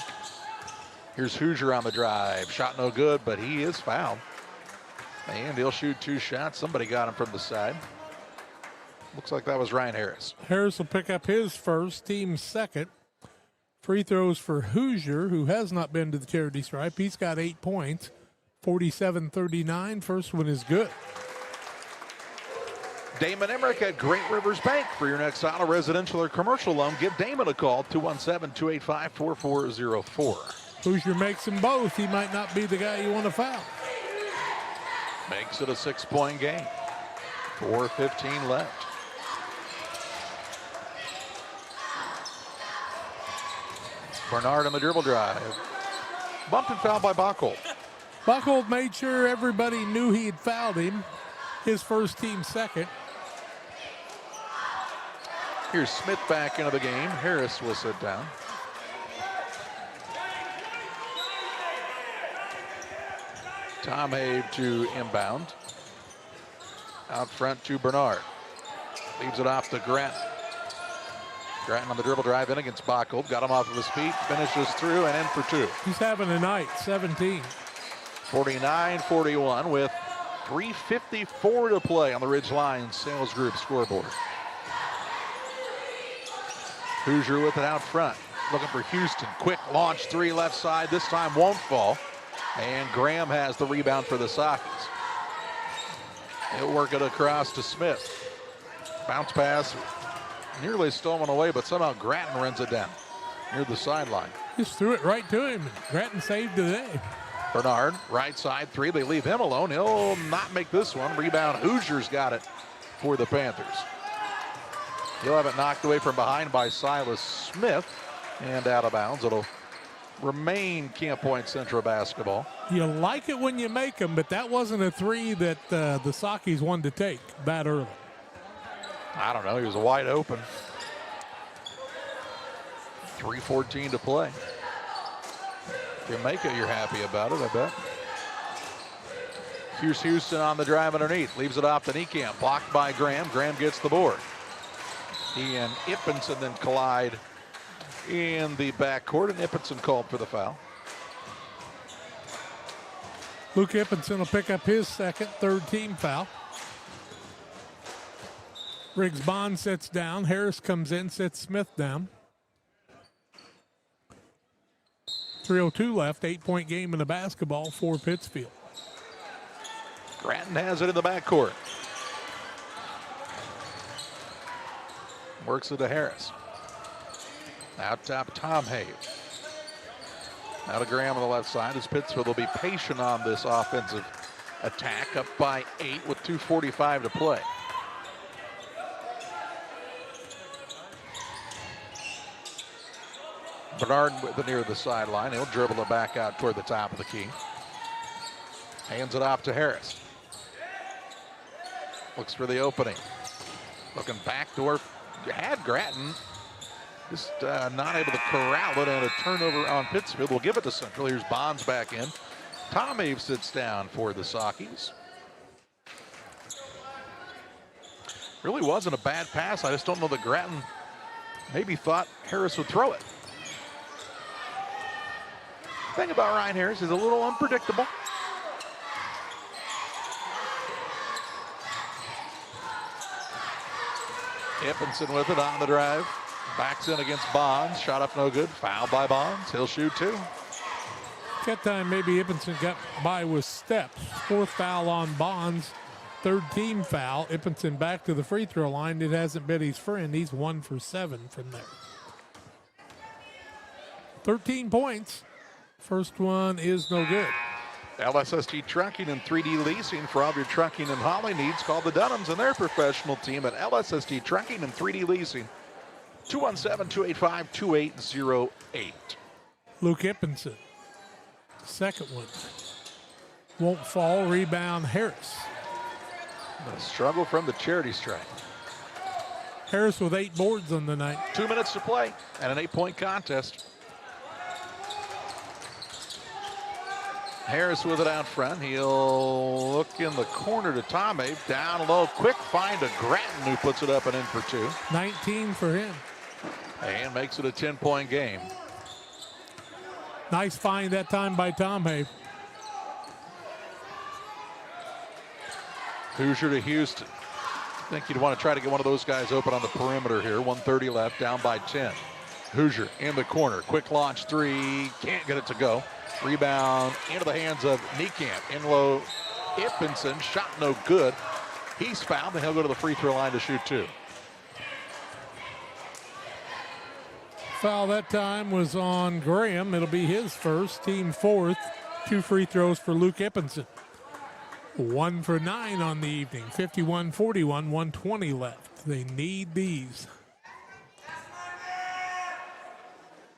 Here's Hoosier on the drive. Shot no good, but he is fouled. And he'll shoot 2 shots. Somebody got him from the side. Looks like that was Ryan Harris. Harris will pick up his first, team second. Free throws for Hoosier, who has not been to the charity stripe. He's got 8 points, 47-39. First one is good. Damon Emmerich at Great Rivers Bank. For your next auto, residential, or commercial loan, give Damon a call, 217-285-4404. Hoosier makes them both. He might not be the guy you want to foul. Makes it a 6-point game. 4:15 left. Bernard on the dribble drive. Bumped and fouled by Bachhold. Bachhold made sure everybody knew he had fouled him. His first, team second. Here's Smith back into the game. Harris will sit down. Tom Habe to inbound. Out front to Bernard. Leaves it off to Grattan. Grattan on the dribble drive in against Bockel. Got him off of his feet. Finishes through and in for two. He's having a night, 17. 49-41 with 3:54 to play on the Ridgeline Sales Group scoreboard. Hoosier with it out front. Looking for Houston. Quick launch three left side. This time won't fall. And Graham has the rebound for the Sockets. He'll work it across to Smith. Bounce pass. Nearly stolen away, but somehow Grattan runs it down near the sideline. Just threw it right to him. Grattan saved today. Bernard, right side three. They leave him alone. He'll not make this one. Rebound. Hoosiers got it for the Panthers. He'll have it knocked away from behind by Silas Smith and out of bounds. It'll remain Camp Point Central basketball. You like it when you make them, but that wasn't a three that the Sockys wanted to take that early. I don't know. He was wide open. 3:14 to play. If you make it, you're happy about it, I bet. Here's Houston on the drive underneath. Leaves it off to Niekamp. Blocked by Graham. Graham gets the board. He and Ippinson then collide in the backcourt, and Ippinson called for the foul. Luke Ippinson will pick up his second, third team foul. Riggs Bond sits down. Harris comes in, sits Smith down. 3:02 left, 8-point game in the basketball for Pittsfield. Grattan has it in the backcourt. Works it to Harris. Out top, Tom Hayes. Now to Graham on the left side as Pittsfield will be patient on this offensive attack. Up by 8 with 2:45 to play. Bernard with it near the sideline. He'll dribble it back out toward the top of the key. Hands it off to Harris. Looks for the opening. Looking backdoor. Had Grattan. Just not able to corral it, and a turnover on Pittsfield. We'll give it to Central. Here's Bonds back in. Tom Abe sits down for the Sockys. Really wasn't a bad pass. I just don't know that Grattan maybe thought Harris would throw it. The thing about Ryan Harris is a little unpredictable. Ippinson with it on the drive. Backs in against Bonds. Shot up no good. Foul by Bonds. He'll shoot two. That time maybe Ippinson got by with steps. Fourth foul on Bonds. Third team foul. Ippinson back to the free throw line. It hasn't been his friend. He's 1 for 7 from there. 13 points. First one is no good. LSST Trucking and 3D Leasing for all your trucking and hauling needs. Call the Dunhams and their professional team at LSST Trucking and 3D Leasing. 217-285-2808. Luke Ippinson. Second one. Won't fall. Rebound Harris. A struggle from the charity stripe. Harris with 8 boards on the night. 2 minutes to play and an 8-point contest. Harris with it out front. He'll look in the corner to Tomei. Down low. Quick find to Grattan, who puts it up and in for 2. 19 for him. And makes it a 10-point game. Nice find that time by Tomei. Hoosier to Houston. I think you'd want to try to get one of those guys open on the perimeter here. 1:30 left, down by 10. Hoosier in the corner. Quick launch three. Can't get it to go. Rebound into the hands of Niekamp. In low, Ippinson. Shot no good. He's fouled, and he'll go to the free throw line to shoot 2. Foul that time was on Graham. It'll be his first, team fourth. 2 free throws for Luke Ippinson. 1 for 9 on the evening. 51-41, 1:20 left. They need these.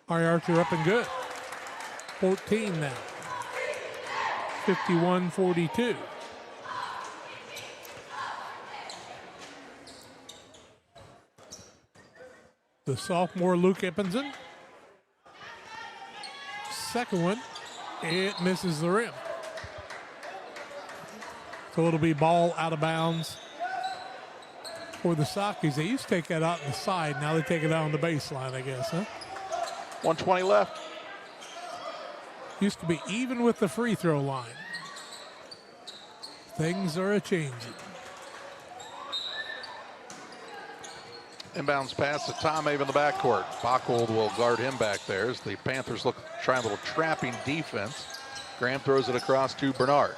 All right, Archer up and good. 14 now. 51-42. The sophomore Luke Ippinson. Second one, it misses the rim. So it'll be ball out of bounds for the Sockers. They used to take that out on the side. Now they take it out on the baseline, I guess, huh? 1:20 left. Used to be even with the free throw line. Things are a-changing. Inbounds pass to Tom Have in the backcourt. Bockold will guard him back there as the Panthers try a little trapping defense. Graham throws it across to Bernard.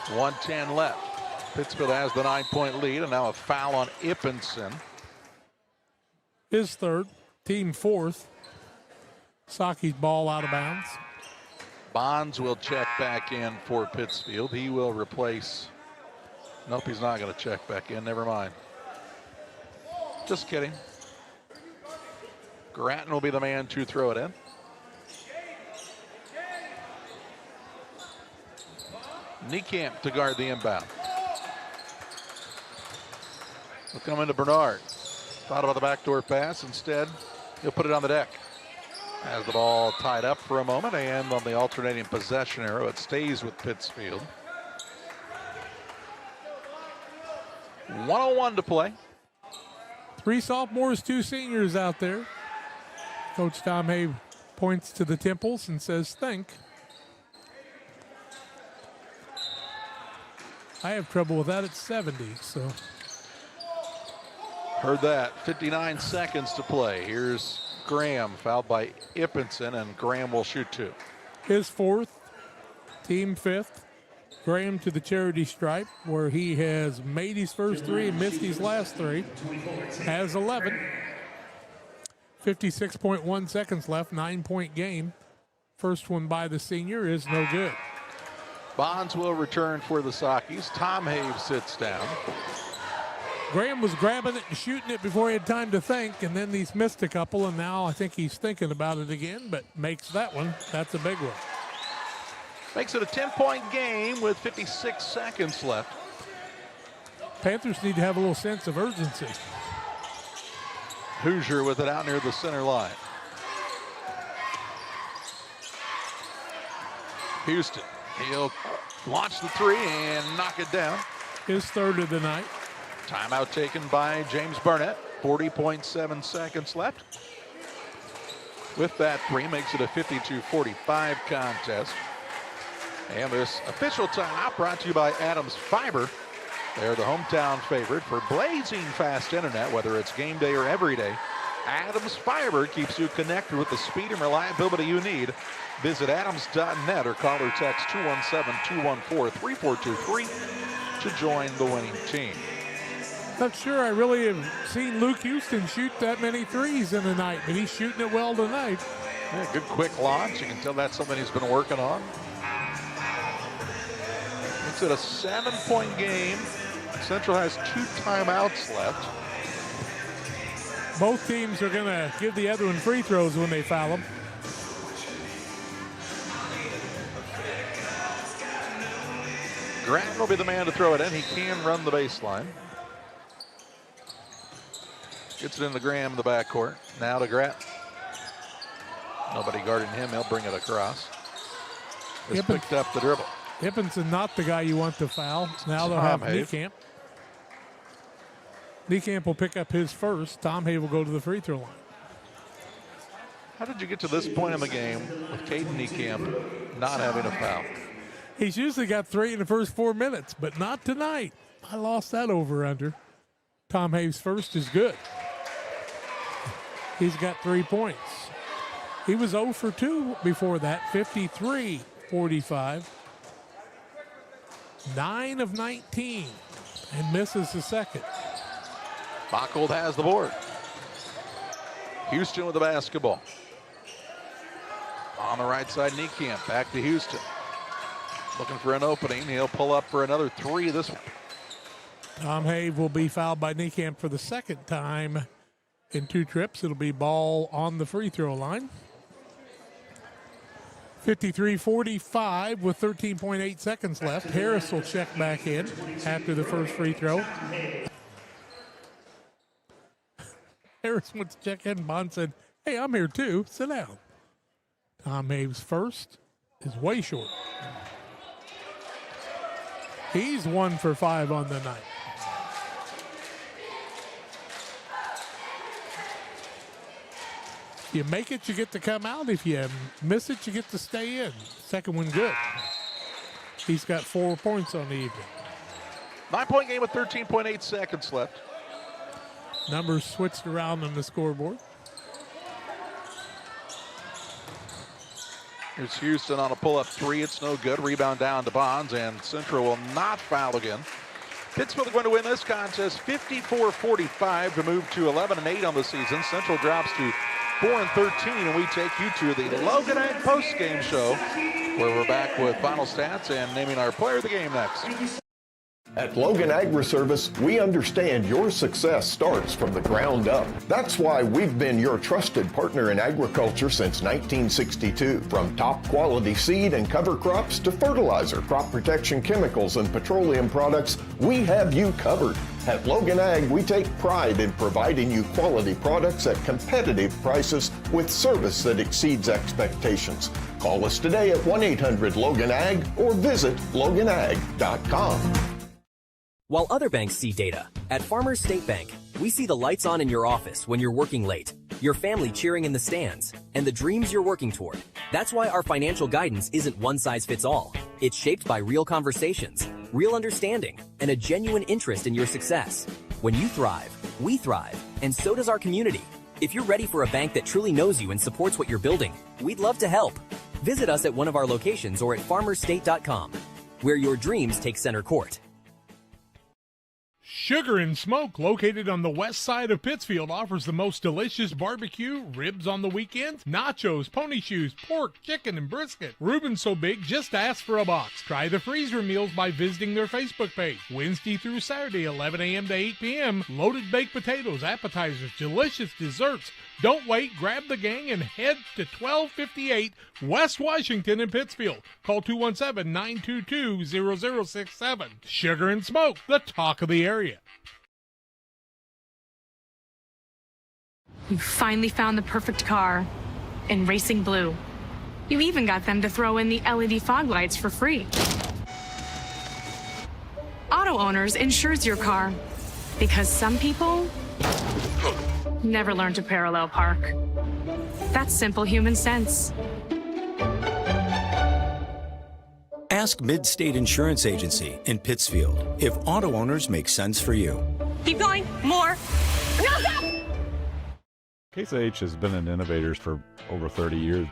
1:10 left. Pittsfield has the 9-point lead, and now a foul on Ippinson. His third, team fourth. Saki's ball out of bounds. Bonds will check back in for Pittsfield. He will replace. Nope, he's not going to check back in. Never mind. Just kidding. Grattan will be the man to throw it in. Niekamp to guard the inbound. Will come into Bernard. Thought about the backdoor pass. Instead, he'll put it on the deck. Has the ball tied up for a moment, and on the alternating possession arrow, it stays with Pittsfield. 1:01 to play. 3 sophomores, 2 seniors out there. Coach Tom Have points to the temples and says, think. I have trouble with that at 70, so. Heard that. 59 seconds to play. Here's Graham, fouled by Ippinson, and Graham will shoot 2. His fourth, team fifth. Graham to the charity stripe, where he has made his first 3 and missed his last 3. Has 11. 56.1 seconds left, 9-point game. First one by the senior is no good. Bonds will return for the Sockys. Tom Have sits down. Graham was grabbing it and shooting it before he had time to think, and then he's missed a couple, and now I think he's thinking about it again, but makes that one. That's a big one. Makes it a 10-point game with 56 seconds left. Panthers need to have a little sense of urgency. Hoosier with it out near the center line. Houston, he'll launch the 3 and knock it down. His third of the night. Timeout taken by James Burnett. 40.7 seconds left. With that 3, makes it a 52-45 contest. And this official timeout brought to you by Adams Fiber. They're the hometown favorite for blazing fast internet, whether it's game day or every day. Adams Fiber keeps you connected with the speed and reliability you need. Visit adams.net or call or text 217-214-3423 to join the winning team. Not sure I really have seen Luke Houston shoot that many threes in a night, but he's shooting it well tonight. Yeah, good quick launch. You can tell that's something he's been working on. Makes it a 7-point game. Central has 2 timeouts left. Both teams are going to give the other one free throws when they foul them. Grant will be the man to throw it in. He can run the baseline. Gets it into Graham in the backcourt. Now to Grant. Nobody guarding him. He'll bring it across. He's picked up the dribble. Ippinson not the guy you want to foul. Now they'll have Niekamp. Niekamp will pick up his first. Tom Have will go to the free throw line. How did you get to this point in the game with Caden Niekamp not having a foul? He's usually got 3 in the first 4 minutes, but not tonight. I lost that over-under. Tom Have's first is good. He's got 3 points. He was 0 for 2 before that, 53-45. 9 of 19 and misses the second. Bockold has the board. Houston with the basketball. On the right side, Niekamp back to Houston. Looking for an opening. He'll pull up for another 3 this one. Tom Have will be fouled by Niekamp for the second time in 2 trips. It'll be ball on the free throw line. 53-45 with 13.8 seconds left. Harris will check back in after the first free throw. Harris went to check in. Bond said, hey, I'm here too. Sit down. Tom Have's first is way short. He's 1 for 5 on the night. If you make it, you get to come out. If you miss it, you get to stay in. Second one good. He's got 4 points on the evening. 9-point game with 13.8 seconds left. Numbers switched around on the scoreboard. Here's Houston on a pull-up three. It's no good. Rebound down to Bonds, and Central will not foul again. Pittsfield going to win this contest 54-45 to move to 11-8 on the season. Central drops to 4-13, and we take you to the Logan Ag post-game show, where we're back with final stats and naming our player of the game next. At Logan Agri-Service, we understand your success starts from the ground up. That's why we've been your trusted partner in agriculture since 1962. From top quality seed and cover crops to fertilizer, crop protection chemicals, and petroleum products, we have you covered. At Logan Ag, we take pride in providing you quality products at competitive prices with service that exceeds expectations. Call us today at 1-800-LOGAN-AG or visit loganag.com. While other banks see data, at Farmers State Bank, we see the lights on in your office when you're working late, your family cheering in the stands, and the dreams you're working toward. That's why our financial guidance isn't one size fits all. It's shaped by real conversations, real understanding, and a genuine interest in your success. When you thrive, we thrive, and so does our community. If you're ready for a bank that truly knows you and supports what you're building, we'd love to help. Visit us at one of our locations or at farmerstate.com, where your dreams take center court. Sugar and Smoke, located on the west side of Pittsfield, offers the most delicious barbecue, ribs on the weekends, nachos, pony shoes, pork, chicken, and brisket. Reuben's so big, just ask for a box. Try the freezer meals by visiting their Facebook page. Wednesday through Saturday, 11 a.m. to 8 p.m. Loaded baked potatoes, appetizers, delicious desserts. Don't wait, grab the gang and head to 1258 West Washington in Pittsfield. Call 217-922-0067. Sugar and Smoke, the talk of the area. You finally found the perfect car in Racing Blue. You even got them to throw in the LED fog lights for free. Auto Owners insures your car because some people never learn to parallel park. That's simple human sense. Ask Mid-State Insurance Agency in Pittsfield if Auto Owners make sense for you. Keep going, more. No, stop! Case IH has been an innovator for over 30 years.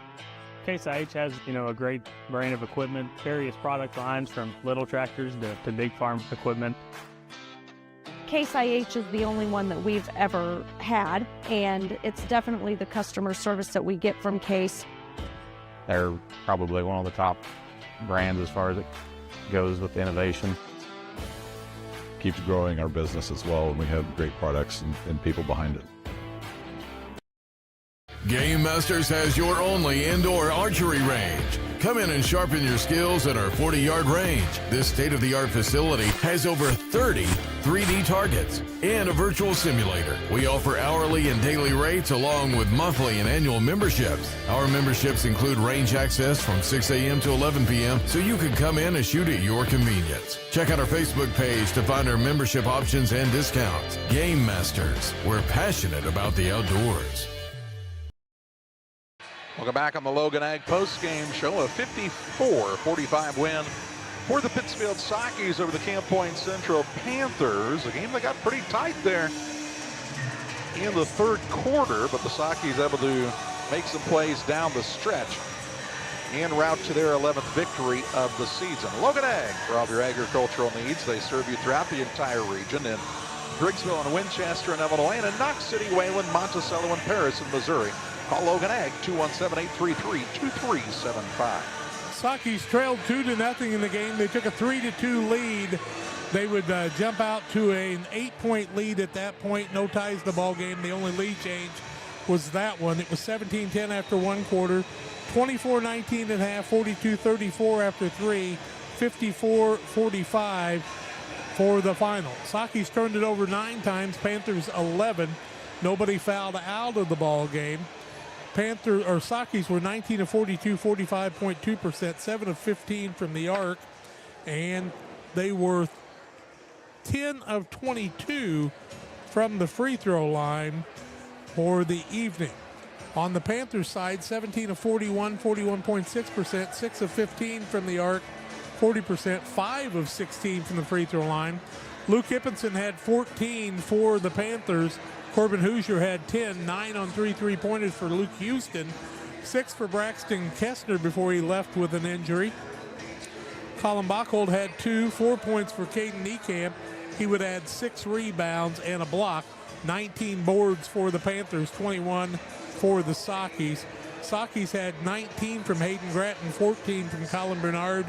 Case IH has, a great brand of equipment, various product lines from little tractors to big farm equipment. Case IH is the only one that we've ever had, and it's definitely the customer service that we get from Case. They're probably one of the top brands as far as it goes with innovation. Keeps growing our business as well, and we have great products and people behind it. Game Masters has your only indoor archery range. Come in and sharpen your skills at our 40-yard range. This state-of-the-art facility has over 30 3D targets and a virtual simulator. We offer hourly and daily rates along with monthly and annual memberships. Our memberships include range access from 6 a.m. to 11 p.m. so you can come in and shoot at your convenience. Check out our Facebook page to find our membership options and discounts. Game Masters, we're passionate about the outdoors. Welcome back on the Logan Ag post-game show. A 54-45 win for the Pittsfield Sockies over the Camp Point Central Panthers. A game that got pretty tight there in the third quarter, but the Sockies able to make some plays down the stretch en route to their 11th victory of the season. Logan Ag, for all of your agricultural needs. They serve you throughout the entire region in Briggsville and Winchester in Illinois, and in Knox City, Wayland, Monticello, and Paris in Missouri. Call Logan Ag, 217-833-2375. Sockies trailed 2-0 in the game. They took a 3-2 lead. They would jump out to an 8-point lead at that point. No ties to the ball game. The only lead change was that one. It was 17-10 after one quarter, 24-19 at half, 42-34 after three, 54-45 for the final. Sockies turned it over 9 times, Panthers 11. Nobody fouled out of the ball game. Sockies were 19 of 42, 45.2%, 7 of 15 from the arc, and they were 10 of 22 from the free throw line for the evening. On the Panthers side, 17 of 41, 41.6%, 6 of 15 from the arc, 40%, 5 of 16 from the free throw line. Luke Hippenson had 14 for the Panthers. Corbin Hoosier had 10, 9 on 3 3-pointers for Luke Houston, 6 for Braxton Kestner before he left with an injury. Colin Bachhold had 2, 4 points for Caden Niekamp. He would add 6 rebounds and a block, 19 boards for the Panthers, 21 for the Sockies. Sockies had 19 from Hayden Gratton, 14 from Colin Bernard,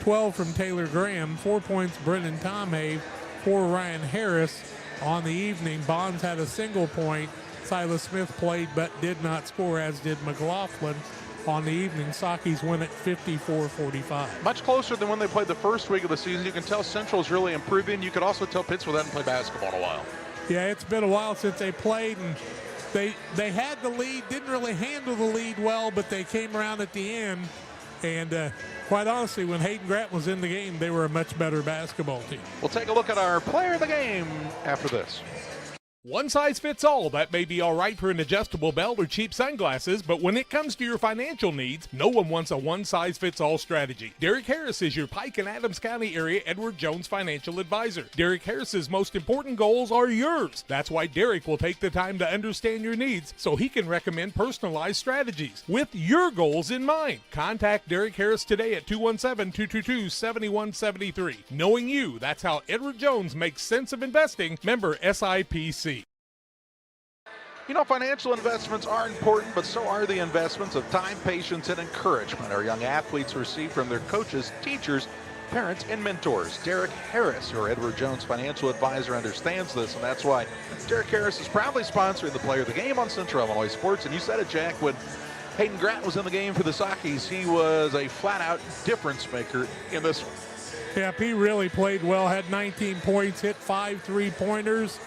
12 from Taylor Graham, 4 points Brennan Tomhave, 4 Ryan Harris. On the evening, Bonds had a single point. Silas Smith played but did not score, as did McLaughlin. On the evening, Sockies win at 54-45. Much closer than when they played the first week of the season. You can tell Central's really improving. You could also tell Pittsfield hasn't played basketball in a while. Yeah, it's been a while since they played, and they had the lead, didn't really handle the lead well, but they came around at the end. And quite honestly, when Hayden Gratton was in the game, they were a much better basketball team. We'll take a look at our player of the game after this. One size fits all. That may be all right for an adjustable belt or cheap sunglasses, but when it comes to your financial needs, no one wants a one-size-fits-all strategy. Derek Harris is your Pike and Adams County area Edward Jones financial advisor. Derek Harris's most important goals are yours. That's why Derek will take the time to understand your needs so he can recommend personalized strategies with your goals in mind. Contact Derek Harris today at 217-222-7173. Knowing you, that's how Edward Jones makes sense of investing. Member SIPC. You know, financial investments are important, but so are the investments of time, patience, and encouragement our young athletes receive from their coaches, teachers, parents, and mentors. Derek Harris, your Edward Jones financial advisor, understands this, and that's why Derek Harris is proudly sponsoring the Player of the Game on Central Illinois Sports. And you said it, Jack, when Hayden Gratton was in the game for the Sockies, he was a flat-out difference maker in this one. Yeah, he really played well, had 19 points, hit 5 3-pointers.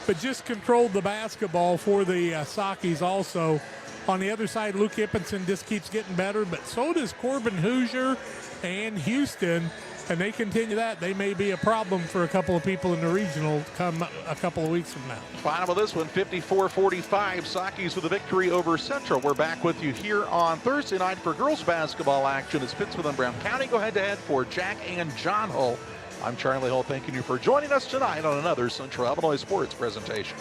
But just controlled the basketball for the Sockies also. On the other side, Luke Hippenson just keeps getting better, but so does Corbin Hoosier and Houston, and they continue that. They may be a problem for a couple of people in the regional come a couple of weeks from now. Final of this one, 54-45, Sockies with a victory over Central. We're back with you here on Thursday night for girls basketball action as Pittsfield and Brown County go head-to-head for Jack and John Hull. I'm Charlie Hull, thanking you for joining us tonight on another Central Illinois Sports presentation.